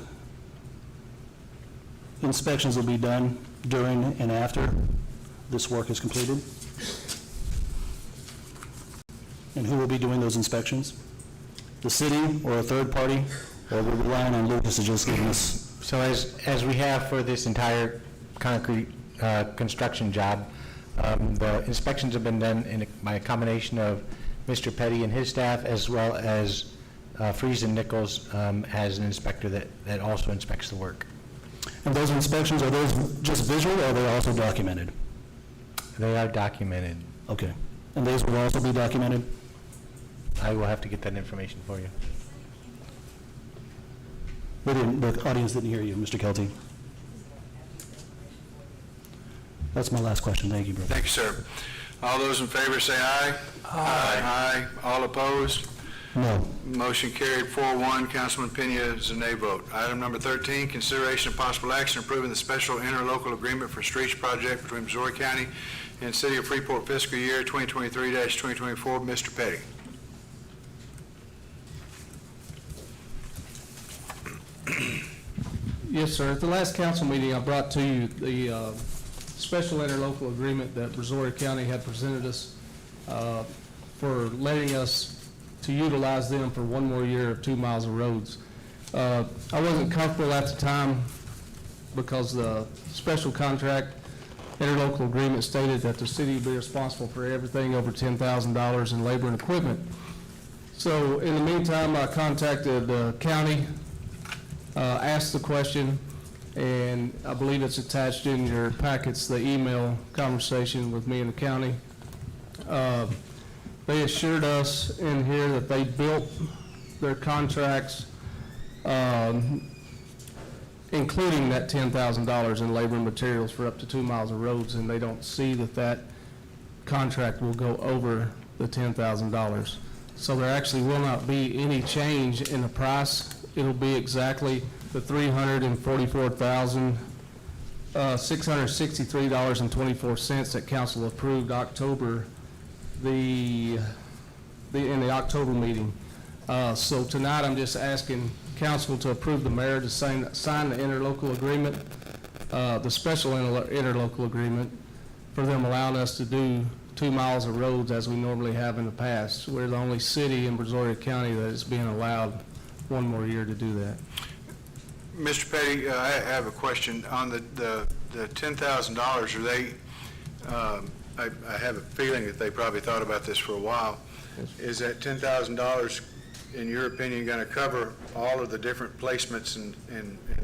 inspections will be done during and after this work is completed? And who will be doing those inspections? The city or a third party? Or we're relying on Lucas to just give us? So as we have for this entire concrete construction job, the inspections have been done by a combination of Mr. Petty and his staff, as well as Fries and Nichols as an inspector that also inspects the work. And those inspections, are those just visual or are they also documented? They are documented. Okay. And those will also be documented? I will have to get that information for you. The audience didn't hear you, Mr. Kelty. That's my last question. Thank you, brother. Thank you, sir. All those in favor say aye. Aye. Aye. All opposed? No. Motion carried 4-1. Councilman Pena is a nay vote. Item number 13, consideration of possible action approving the special interlocal agreement for streets project between Missouri County and City of Freeport fiscal year 2023-2024. Mr. Petty. Yes, sir. At the last council meeting, I brought to you the special interlocal agreement that Missouri County had presented us for letting us to utilize them for one more year of 2 miles of roads. I wasn't comfortable at the time because the special contract interlocal agreement stated that the city would be responsible for everything over $10,000 in labor and equipment. So in the meantime, I contacted the county, asked the question, and I believe it's attached in your packets, the email conversation with me and the county. They assured us in here that they built their contracts, including that $10,000 in labor and materials for up to 2 miles of roads, and they don't see that that contract will go over the $10,000. So there actually will not be any change in the price. It'll be exactly the $344,663.24 that council approved in the October meeting. So tonight I'm just asking council to approve the mayor to sign the interlocal agreement, the special interlocal agreement, for them allowing us to do 2 miles of roads as we normally have in the past. We're the only city in Brazoria County that is being allowed one more year to do that. Mr. Petty, I have a question on the $10,000. Are they? I have a feeling that they probably thought about this for a while. Is that $10,000, in your opinion, going to cover all of the different placements and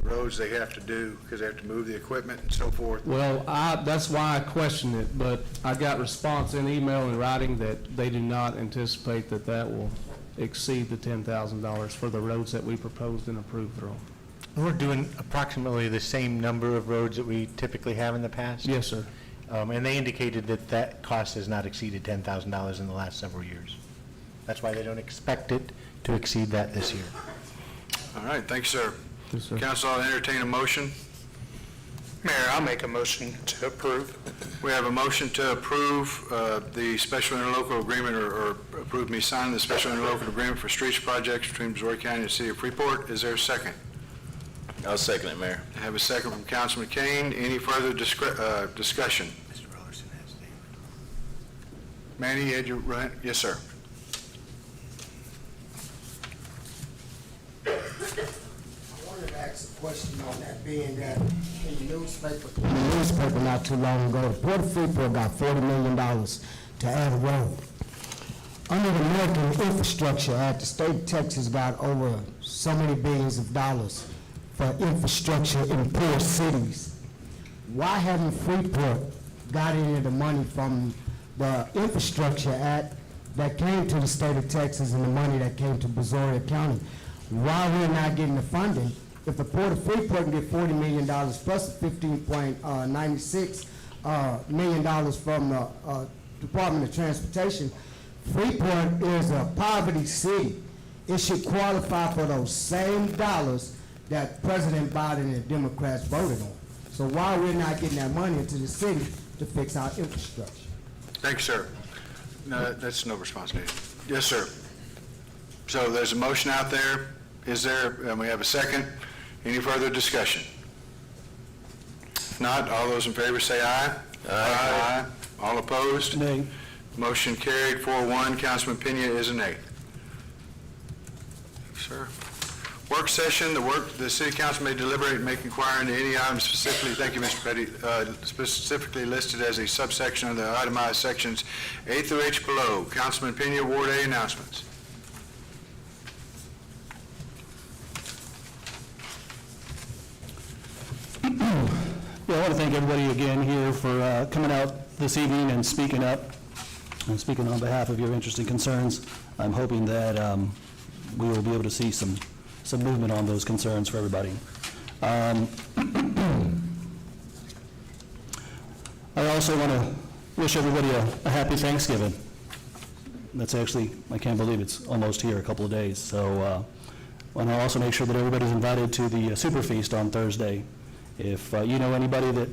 roads they have to do because they have to move the equipment and so forth? Well, that's why I questioned it, but I got response in email and writing that they do not anticipate that that will exceed the $10,000 for the roads that we proposed and approved through. We're doing approximately the same number of roads that we typically have in the past. Yes, sir. And they indicated that that cost has not exceeded $10,000 in the last several years. That's why they don't expect it to exceed that this year. All right, thanks, sir. Yes, sir. Council, I'll entertain a motion. Mayor, I'll make a motion to approve. We have a motion to approve the special interlocal agreement, or approve me signing the special interlocal agreement for streets projects between Missouri County and the City of Freeport. Is there a second? I'll second it, Mayor. I have a second from Councilman Kane. Any further discussion? Manny, you had your right? Yes, sir. I wanted to ask a question on that, being that in the newspaper not too long ago, the Port of Freeport got $40 million to add a road. Under the American Infrastructure Act, the state of Texas got over so many billions of dollars for infrastructure in poor cities. Why haven't Freeport got any of the money from the Infrastructure Act that came to the state of Texas and the money that came to Brazoria County? Why we're not getting the funding? If the Port of Freeport can get $40 million plus $15.96 million from the Department of Transportation, Freeport is a poverty city. It should qualify for those same dollars that President Biden and Democrats voted on. So why we're not getting that money into the city to fix our infrastructure? Thank you, sir. No, that's no response needed. Yes, sir. So there's a motion out there. Is there, and we have a second. Any further discussion? If not, all those in favor say aye. Aye. All opposed? Nay. Motion carried 4-1. Councilman Pena is a nay. Sir. Work session, the city council may deliberate and make inquiry into any item specifically, thank you, Mr. Petty, specifically listed as a subsection of the itemized sections A through H below. Councilman Pena, Ward A, announcements. Yeah, I want to thank everybody again here for coming out this evening and speaking up, and speaking on behalf of your interests and concerns. I'm hoping that we will be able to see some movement on those concerns for everybody. I also want to wish everybody a happy Thanksgiving. That's actually, I can't believe it's almost here, a couple of days. So, and I'll also make sure that everybody's invited to the Super Feast on Thursday. If you know anybody that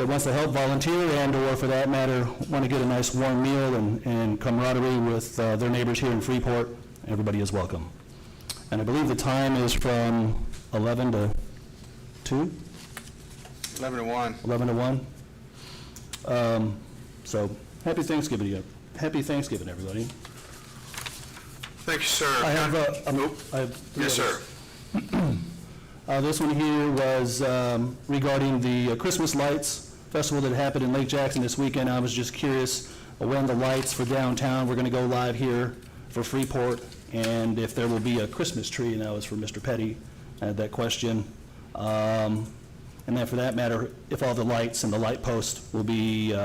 wants to help volunteer and or for that matter want to get a nice warm meal and camaraderie with their neighbors here in Freeport, everybody is welcome. And I believe the time is from 11 to 2? 11 to 1. 11 to 1. So happy Thanksgiving to you. Happy Thanksgiving, everybody. Thank you, sir. I have three Yes, others. sir. This one here was regarding the Christmas lights festival that happened in Lake Jackson this weekend. I was just curious when the lights for downtown were going to go live here for Freeport, and if there will be a Christmas tree, and that was for Mr. Petty. I had that question. And then for that matter, if all the lights and the light posts will be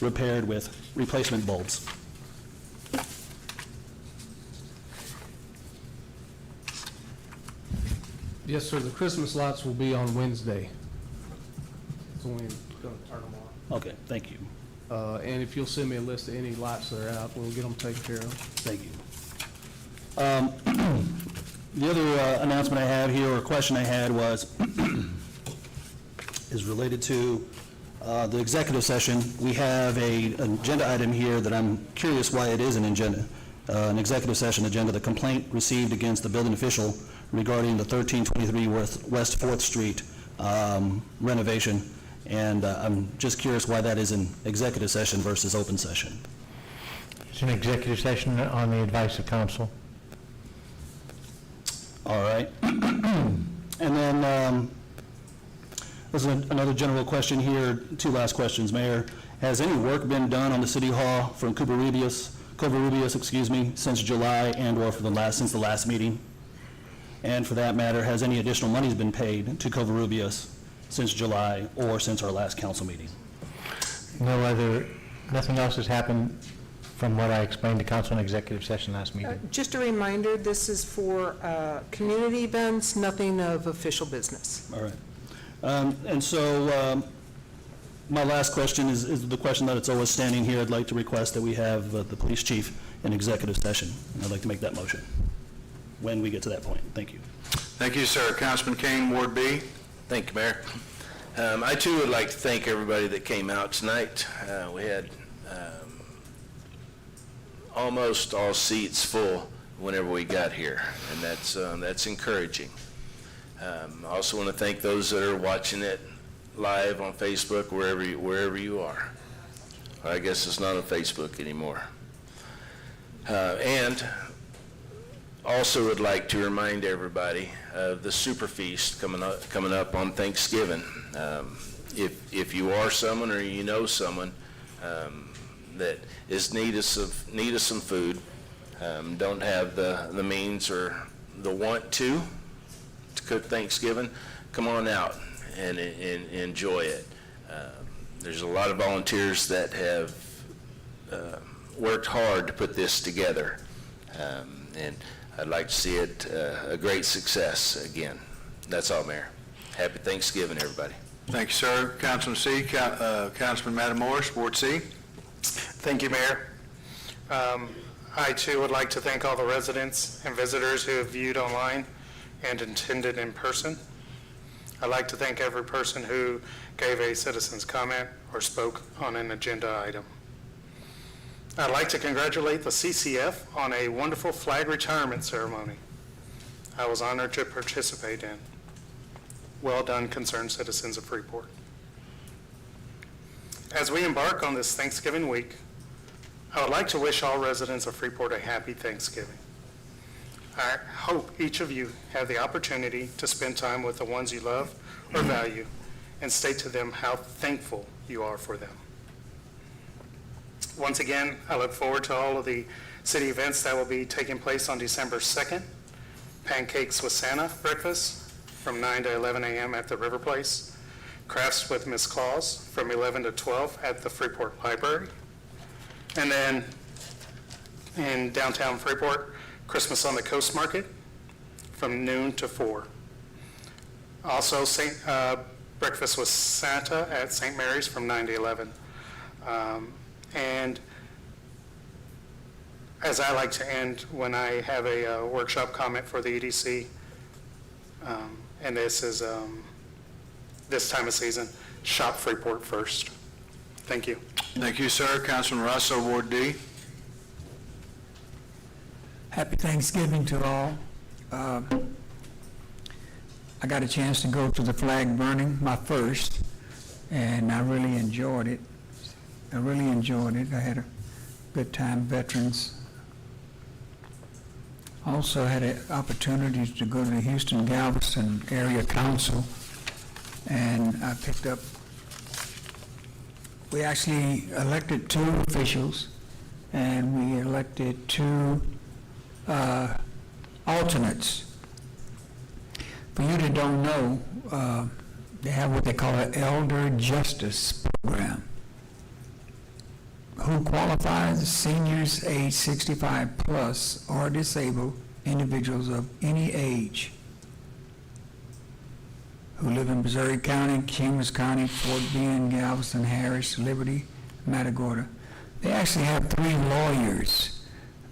repaired with replacement bulbs. Yes, sir, the Christmas lights will be on Wednesday. That's when we're going to turn them on. Okay, thank you. And if you'll send me a list of any lights that are out, we'll get them taken care of. Thank you. The other announcement I have here, or question I had, was is related to the executive session. We have an agenda item here that I'm curious why it is an agenda, an executive session agenda, the complaint received against the building official regarding the 1323 West 4th Street renovation. And I'm just curious why that is an executive session versus open session. It's an executive session on the advice of counsel. All right. And then there's another general question here, two last questions, Mayor. Has any work been done on the City Hall from Covarrubias, since July and or since the last meeting? And for that matter, has any additional monies been paid to Covarrubias since July or since our last council meeting? Nothing else has happened from what I explained to council in executive session last meeting. Just a reminder, this is for community events, nothing of official business. All right. And so my last question is the question that it's always standing here. I'd like to request that we have the police chief in executive session. And I'd like to make that motion when we get to that point. Thank you. Thank you, sir. Councilman Kane, Ward B. Thank you, Mayor. I too would like to thank everybody that came out tonight. We had almost all seats full whenever we got here, and that's encouraging. I also want to thank those that are watching it live on Facebook, wherever you are. I guess it's not on Facebook anymore. And also would like to remind everybody of the Super Feast coming up on Thanksgiving. If you are someone or you know someone that is need of some food, don't have the means or the want to cook Thanksgiving, come on out and enjoy it. There's a lot of volunteers that have worked hard to put this together, and I'd like to see it a great success again. That's all, Mayor. Happy Thanksgiving, everybody. Thank you, sir. Councilman C, Councilman Matamoros, Ward C. Thank you, Mayor. I too would like to thank all the residents and visitors who have viewed online and attended in person. I'd like to thank every person who gave a citizen's comment or spoke on an agenda item. I'd like to congratulate the CCF on a wonderful flag retirement ceremony I was honored to participate in. Well done, concerned citizens of Freeport. As we embark on this Thanksgiving week, I would like to wish all residents of Freeport a happy Thanksgiving. I hope each of you have the opportunity to spend time with the ones you love or value and state to them how thankful you are for them. Once again, I look forward to all of the city events that will be taking place on December 2nd. Pancakes with Santa breakfast from 9 to 11 a.m. at the River Place. Crafts with Miss Claus from 11 to 12 at the Freeport Library. And then in downtown Freeport, Christmas on the Coast Market from noon to 4. Also, breakfast with Santa at St. Mary's from 9 to 11. And as I like to end when I have a workshop comment for the EDC, and this is this time of season, shop Freeport first. Thank you. Thank you, sir. Councilman Russell, Ward D. Happy Thanksgiving to all. I got a chance to go to the flag burning, my first, and I really enjoyed it. I had a good time, veterans. Also had an opportunity to go to the Houston Galveston Area Council, and I picked up, we actually elected 2 officials, and we elected 2 alternates. For you that don't know, they have what they call an Elder Justice Program. Who qualifies seniors age 65 plus or disabled individuals of any age who live in Missouri County, Chambers County, Fort Bend, Galveston, Harris, Liberty, Matagorda. They actually have 3 lawyers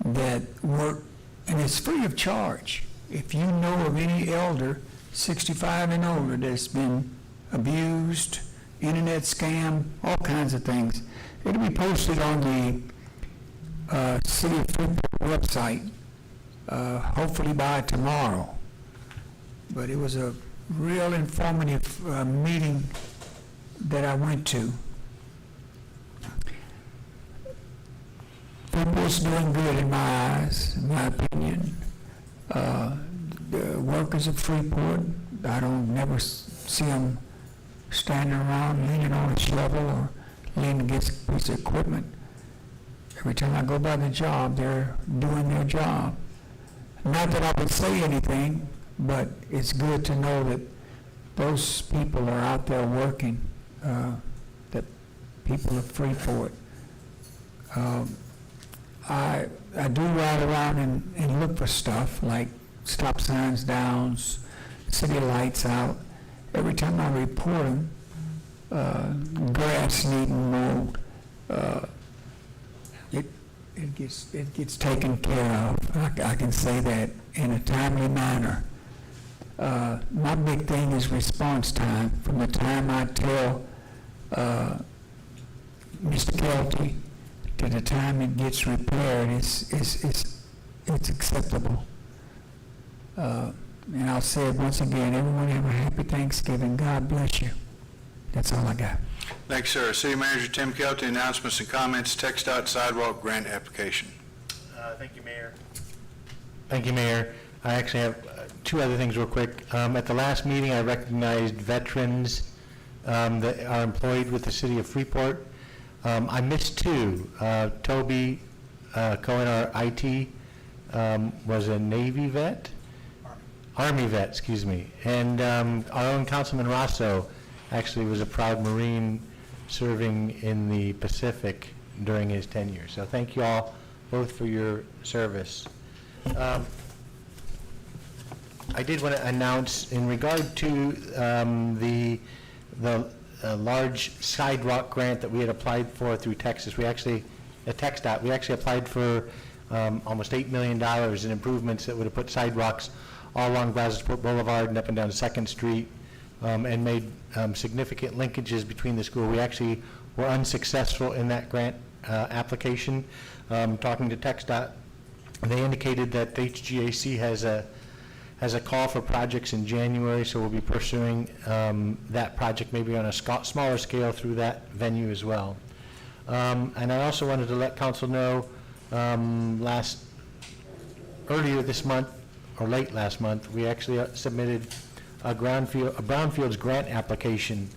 that work, and it's free of charge. If you know of any elder 65 and older that's been abused, internet scam, all kinds of things, it'll be posted on the City of Freeport website, hopefully by tomorrow. But it was a real informative meeting that I went to. Freeport's doing good in my eyes, in my opinion. The workers of Freeport, I don't never see them standing around leaning on a shovel or leaning against a piece of equipment. Every time I go by the job, they're doing their job. Not that I would say anything, but it's good to know that those people are out there working, that people are Freeport. I do ride around and look for stuff like stop signs down, city lights out. Every time I report them, grass needing mowed, it gets taken care of. I can say that in a timely manner. My big thing is response time. From the time I tell Mr. Kelty to the time it gets repaired, it's acceptable. And I'll say it once again, everyone have a happy Thanksgiving. God bless you. That's all I got. Thanks, sir. City Manager Tim Kelty, announcements and comments, TxDOT sidewalk grant application. Thank you, Mayor. Thank you, Mayor. I actually have 2 other things real quick. At the last meeting, I recognized veterans that are employed with the City of Freeport. I missed two. Toby Cohen, our IT, was a Navy vet? Army vet, excuse me. And our own Councilman Rosso actually was a proud Marine serving in the Pacific during his tenure. So thank you all both for your service. I did want to announce in regard to the large sidewalk grant that we had applied for through Texas. We actually, TxDOT, we actually applied for almost $8 million in improvements that would have put sidewalks all along Brazosport Boulevard and up and down 2nd Street, and made significant linkages between the school. We actually were unsuccessful in that grant application. Talking to TxDOT, they indicated that HGAC has a call for projects in January, so we'll be pursuing that project maybe on a smaller scale through that venue as well. And I also wanted to let council know earlier this month, or late last month, we actually submitted a brownfields grant application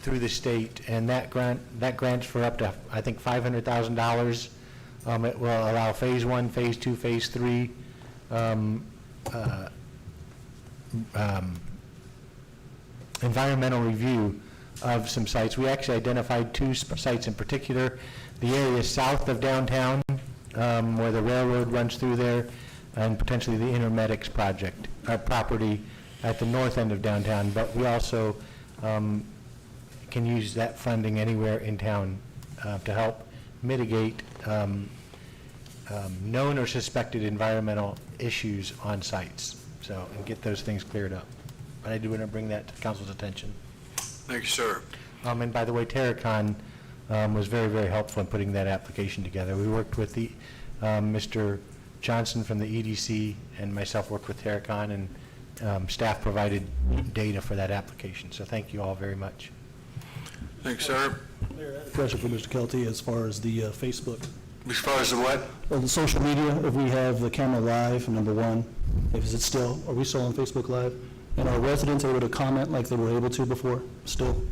through the state, and that grant's for up to, I think, $500,000. It will allow phase 1, phase 2, phase 3 environmental review of some sites. We actually identified 2 sites in particular. The area south of downtown, where the railroad runs through there, and potentially the Intermedics project, property at the north end of downtown. But we also can use that funding anywhere in town to help mitigate known or suspected environmental issues on sites, so, and get those things cleared up. But I do want to bring that to council's attention. Thank you, sir. And by the way, Terracon was very, very helpful in putting that application together. We worked with the Mr. Johnson from the EDC, and myself worked with Terracon, and staff provided data for that application. So thank you all very much. Thanks, sir. Question for Mr. Kelty as far as the Facebook. As far as the what? Well, the social media, if we have the camera live, number one, are we still on Facebook Live? And are residents able to comment like they were able to before, still?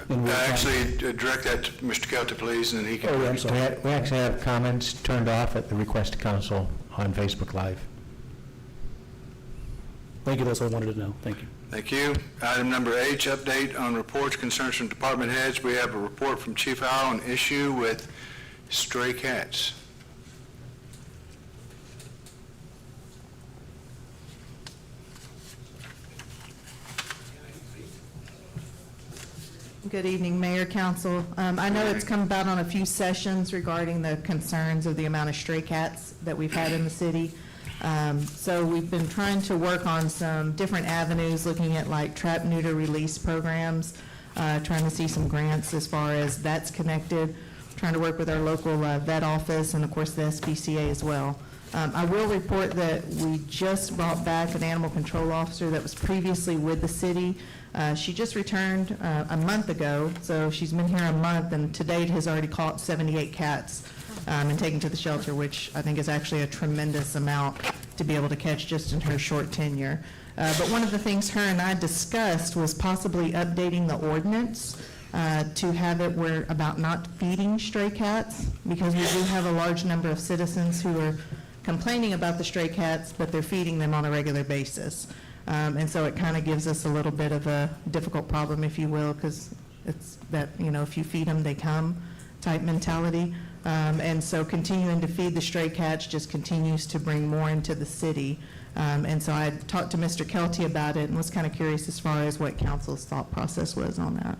Actually, direct that to Mr. Kelty, please, and then he can. Oh, yeah, I'm sorry. We actually have comments turned off at the request of council on Facebook Live. Thank you, that's all I wanted to know. Thank you. Thank you. Item number H, update on reports, concerns from department heads. We have a report from Chief Howell on issue with stray cats. Good evening, Mayor, Council. I know it's come about on a few sessions regarding the concerns of the amount of stray cats that we've had in the city. So we've been trying to work on some different avenues, looking at like trap, neuter, release programs, trying to see some grants as far as that's connected, trying to work with our local vet office and of course the SPCA as well. I will report that we just brought back an animal control officer that was previously with the city. She just returned a month ago, so she's been here a month, and to date has already caught 78 cats and taken to the shelter, which I think is actually a tremendous amount to be able to catch just in her short tenure. But one of the things her and I discussed was possibly updating the ordinance to have it where about not feeding stray cats, because we do have a large number of citizens who are complaining about the stray cats, but they're feeding them on a regular basis. And so it kind of gives us a little bit of a difficult problem, if you will, because it's that, you know, if you feed them, they come type mentality. And so continuing to feed the stray cats just continues to bring more into the city. And so I talked to Mr. Kelty about it and was kind of curious as far as what council's thought process was on that.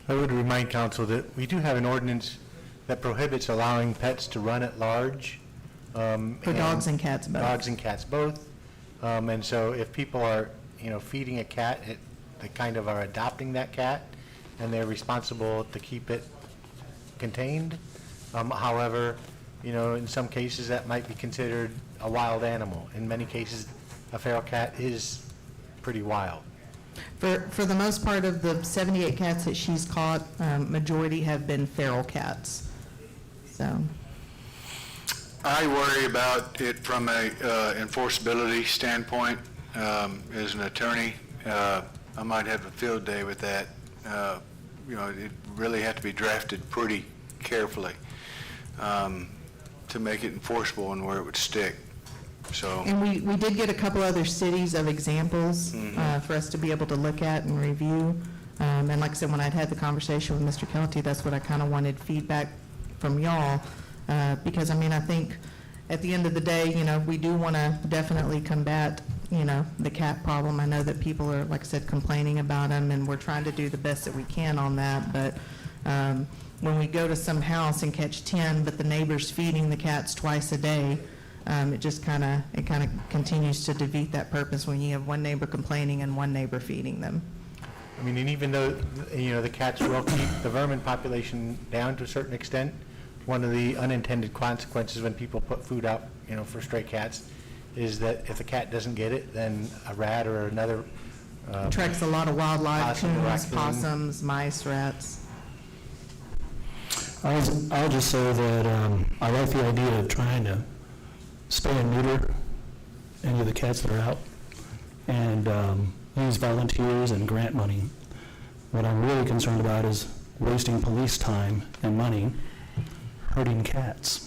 I would remind council that we do have an ordinance that prohibits allowing pets to run at large. For dogs and cats both. Dogs and cats both. And so if people are, feeding a cat, they kind of are adopting that cat, and they're responsible to keep it contained. However, in some cases that might be considered a wild animal. In many cases, a feral cat is pretty wild. For the most part of the 78 cats that she's caught, majority have been feral cats. So. I worry about it from a enforceability standpoint as an attorney. I might have a field day with that. It really had to be drafted pretty carefully to make it enforceable and where it would stick. So, And we did get a couple other cities of examples for us to be able to look at and review. And like I said, when I'd had the conversation with Mr. Kelty, that's what I kind of wanted feedback from y'all. Because, I mean, I think at the end of the day, we do want to definitely combat, the cat problem. I know that people are, like I said, complaining about them, and we're trying to do the best that we can on that. But when we go to some house and catch 10, but the neighbor's feeding the cats twice a day, it just kind of continues to defeat that purpose when you have one neighbor complaining and one neighbor feeding them. I mean, and even though, the cats will keep the vermin population down to a certain extent, one of the unintended consequences when people put food out, for stray cats, is that if the cat doesn't get it, then a rat or another Attracts a lot of wildlife, possum, coons, raccoon. possums, mice, rats. I'll just say that I like the idea of trying to spay and neuter any of the cats that are out and use volunteers and grant money. What I'm really concerned about is wasting police time and money hurting cats.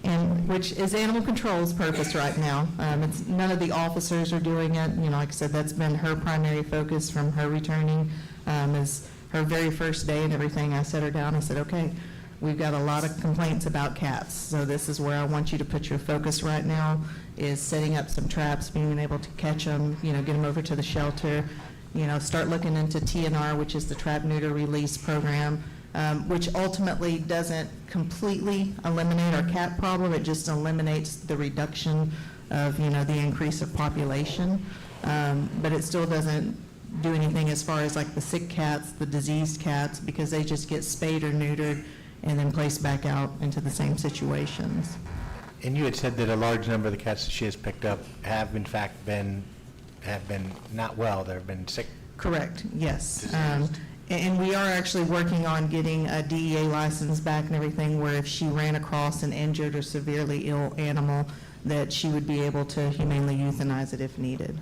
And which is animal control's purpose right now. It's, none of the officers are doing it. Like I said, that's been her primary focus from her returning. Is her very first day and everything. I set her down. I said, okay, we've got a lot of complaints about cats. So this is where I want you to put your focus right now, is setting up some traps, being able to catch them, get them over to the shelter, start looking into TNR, which is the Trap Neuter Release Program. Which ultimately doesn't completely eliminate our cat problem. It just eliminates the reduction of, the increase of population. But it still doesn't do anything as far as like the sick cats, the diseased cats, because they just get spayed or neutered and then placed back out into the same situations. And you had said that a large number of the cats that she has picked up have in fact been not well. They've been sick. Correct, yes. Diseased. And we are actually working on getting a DEA license back and everything, where if she ran across an injured or severely ill animal, that she would be able to humanely euthanize it if needed.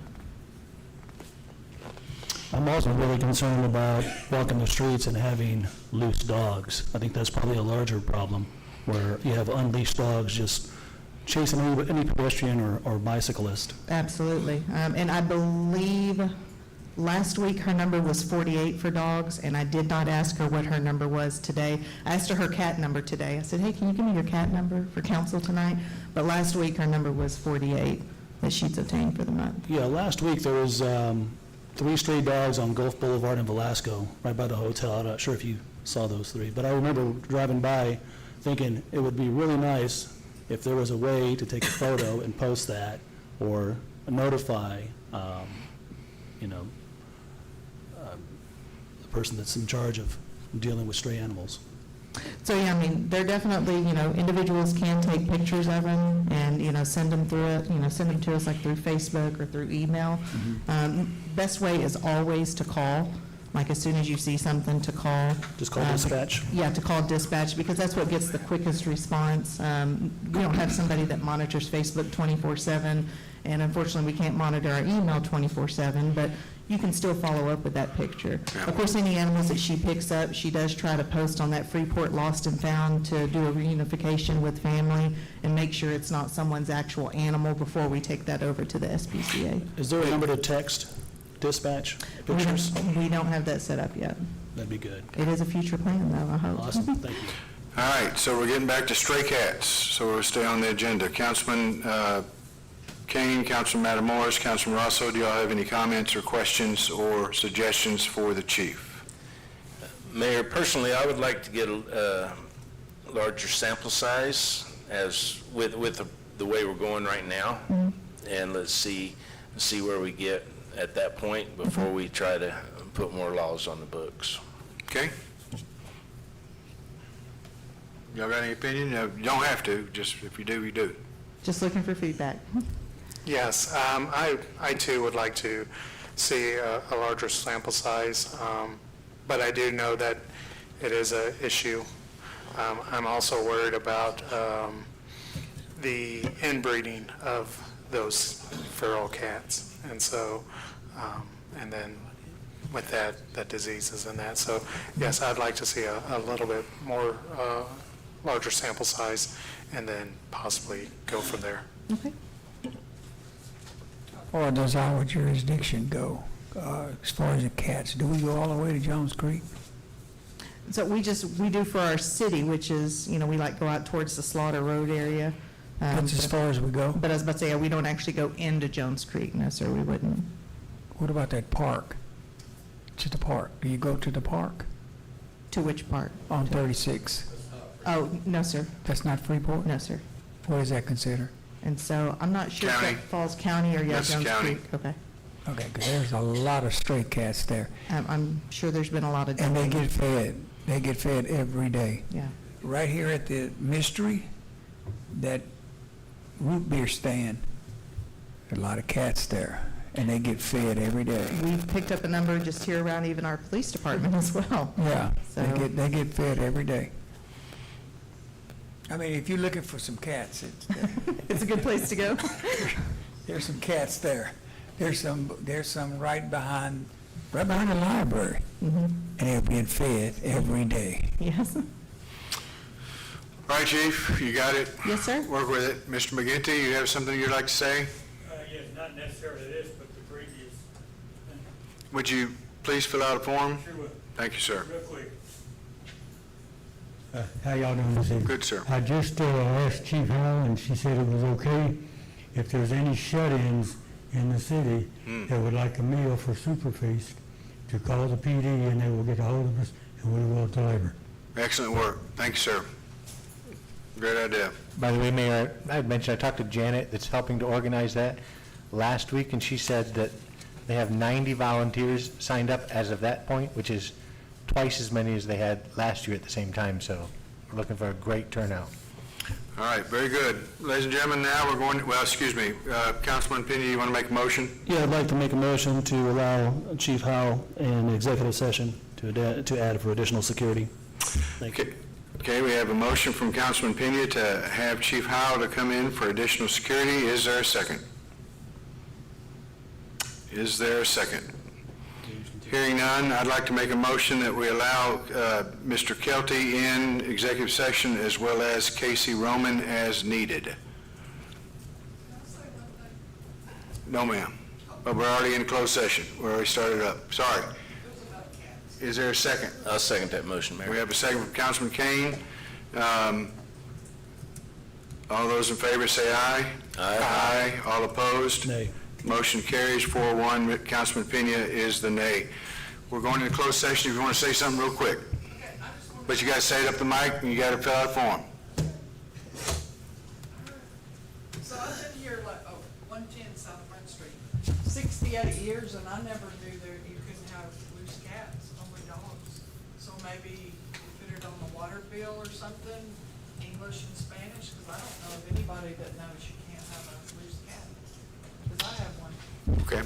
I'm also really concerned about walking the streets and having loose dogs. I think that's probably a larger problem, where you have unleashed dogs just chasing any pedestrian or bicyclist. Absolutely. And I believe last week her number was 48 for dogs, and I did not ask her what her number was today. I asked her cat number today. I said, hey, can you give me your cat number for council tonight? But last week her number was 48 that she's obtained for the month. Yeah, last week there was 3 stray dogs on Gulf Boulevard in Velasco, right by the hotel. I'm not sure if you saw those 3, but I remember driving by thinking it would be really nice if there was a way to take a photo and post that, or notify, the person that's in charge of dealing with stray animals. So, yeah, I mean, they're definitely, individuals can take pictures of them and, send them through it, send them to us like through Facebook or through email. Best way is always to call, like as soon as you see something, to call. Just call dispatch? Yeah, to call dispatch, because that's what gets the quickest response. We don't have somebody that monitors Facebook 24/7, and unfortunately, we can't monitor our email 24/7, but you can still follow up with that picture. Of course, any animals that she picks up, she does try to post on that Freeport Lost and Found to do a reunification with family and make sure it's not someone's actual animal before we take that over to the SPCA. Is there a number to text dispatch pictures? We don't have that set up yet. That'd be good. It is a future plan, though, I hope. Awesome, thank you. All right, so we're getting back to stray cats, so we'll stay on the agenda. Councilman Kane, Councilman Matamoros, Councilman Rosso, do y'all have any comments or questions or suggestions for the chief? Mayor, personally, I would like to get a larger sample size as with the way we're going right now. And let's see where we get at that point before we try to put more laws on the books. Okay? Y'all got any opinion? No, you don't have to, just if you do, you do. Just looking for feedback. Yes, I too would like to see a larger sample size, but I do know that it is an issue. I'm also worried about the inbreeding of those feral cats, and so, and then with that diseases and that. So yes, I'd like to see a little bit more, larger sample size and then possibly go from there. Okay. Or does our jurisdiction go, as far as the cats? Do we go all the way to Jones Creek? So we do for our city, which is, we like go out towards the Slaughter Road area. That's as far as we go? But I was about to say, we don't actually go into Jones Creek. No, sir, we wouldn't. What about that park? To the park? Do you go to the park? To which part? On 36? Oh, no, sir. That's not Freeport? No, sir. What is that considered? And so I'm not sure if County. that falls county or That's Jones county. Creek. Okay. Okay, 'cause there's a lot of stray cats there. I'm sure there's been a lot of. And they get fed. They get fed every day. Yeah. Right here at the Mystery, that root beer stand, there's a lot of cats there, and they get fed every day. We've picked up a number just here around even our police department as well. Yeah, So- they get fed every day. I mean, if you're looking for some cats, It's a good place to go. there's some cats there. There's some right behind the library, and they're being fed every day. Yes. All right, Chief, you got it? Yes, sir. Work with it. Mr. McGinty, you have something you'd like to say? Yes, not necessarily this, but the previous. Would you please fill out a form? Sure will. Thank you, sir. Real quick. How y'all doing this evening? Good, sir. I just asked Chief Howell, and she said it was okay if there's any shut-ins in the city that would like a meal for Super Feast to call the PD, and they will get a hold of us, and we will deliver. Excellent work. Thank you, sir. Great idea. By the way, Mayor, I had mentioned, I talked to Janet that's helping to organize that last week, and she said that they have 90 volunteers signed up as of that point, which is twice as many as they had last year at the same time, so we're looking for a great turnout. All right, very good. Ladies and gentlemen, now we're going, Councilman Penny, you want to make a motion? Yeah, I'd like to make a motion to allow Chief Howell in executive session to add for additional security. Thank you. Okay, we have a motion from Councilman Pena to have Chief Howell to come in for additional security. Is there a second? Is there a second? Hearing none, I'd like to make a motion that we allow Mr. Kelty in executive session as well as Casey Roman as needed. No, ma'am. But we're already in closed session. We already started up. Sorry. Is there a second? I'll second that motion, Mayor. We have a second from Councilman Kane. All those in favor say aye. Aye. All opposed? Nay. Motion carries 4-1. Councilman Pena is the nay. We're going into closed session if you want to say something real quick. But you got to say it up the mic and you got to fill out a form. So I've been here 110 South Front Street, 68 years, and I never knew that you couldn't have loose cats, only dogs. So maybe put it on the water bill or something, English and Spanish, because I don't know of anybody that knows you can't have a loose cat. Because I have one. Okay.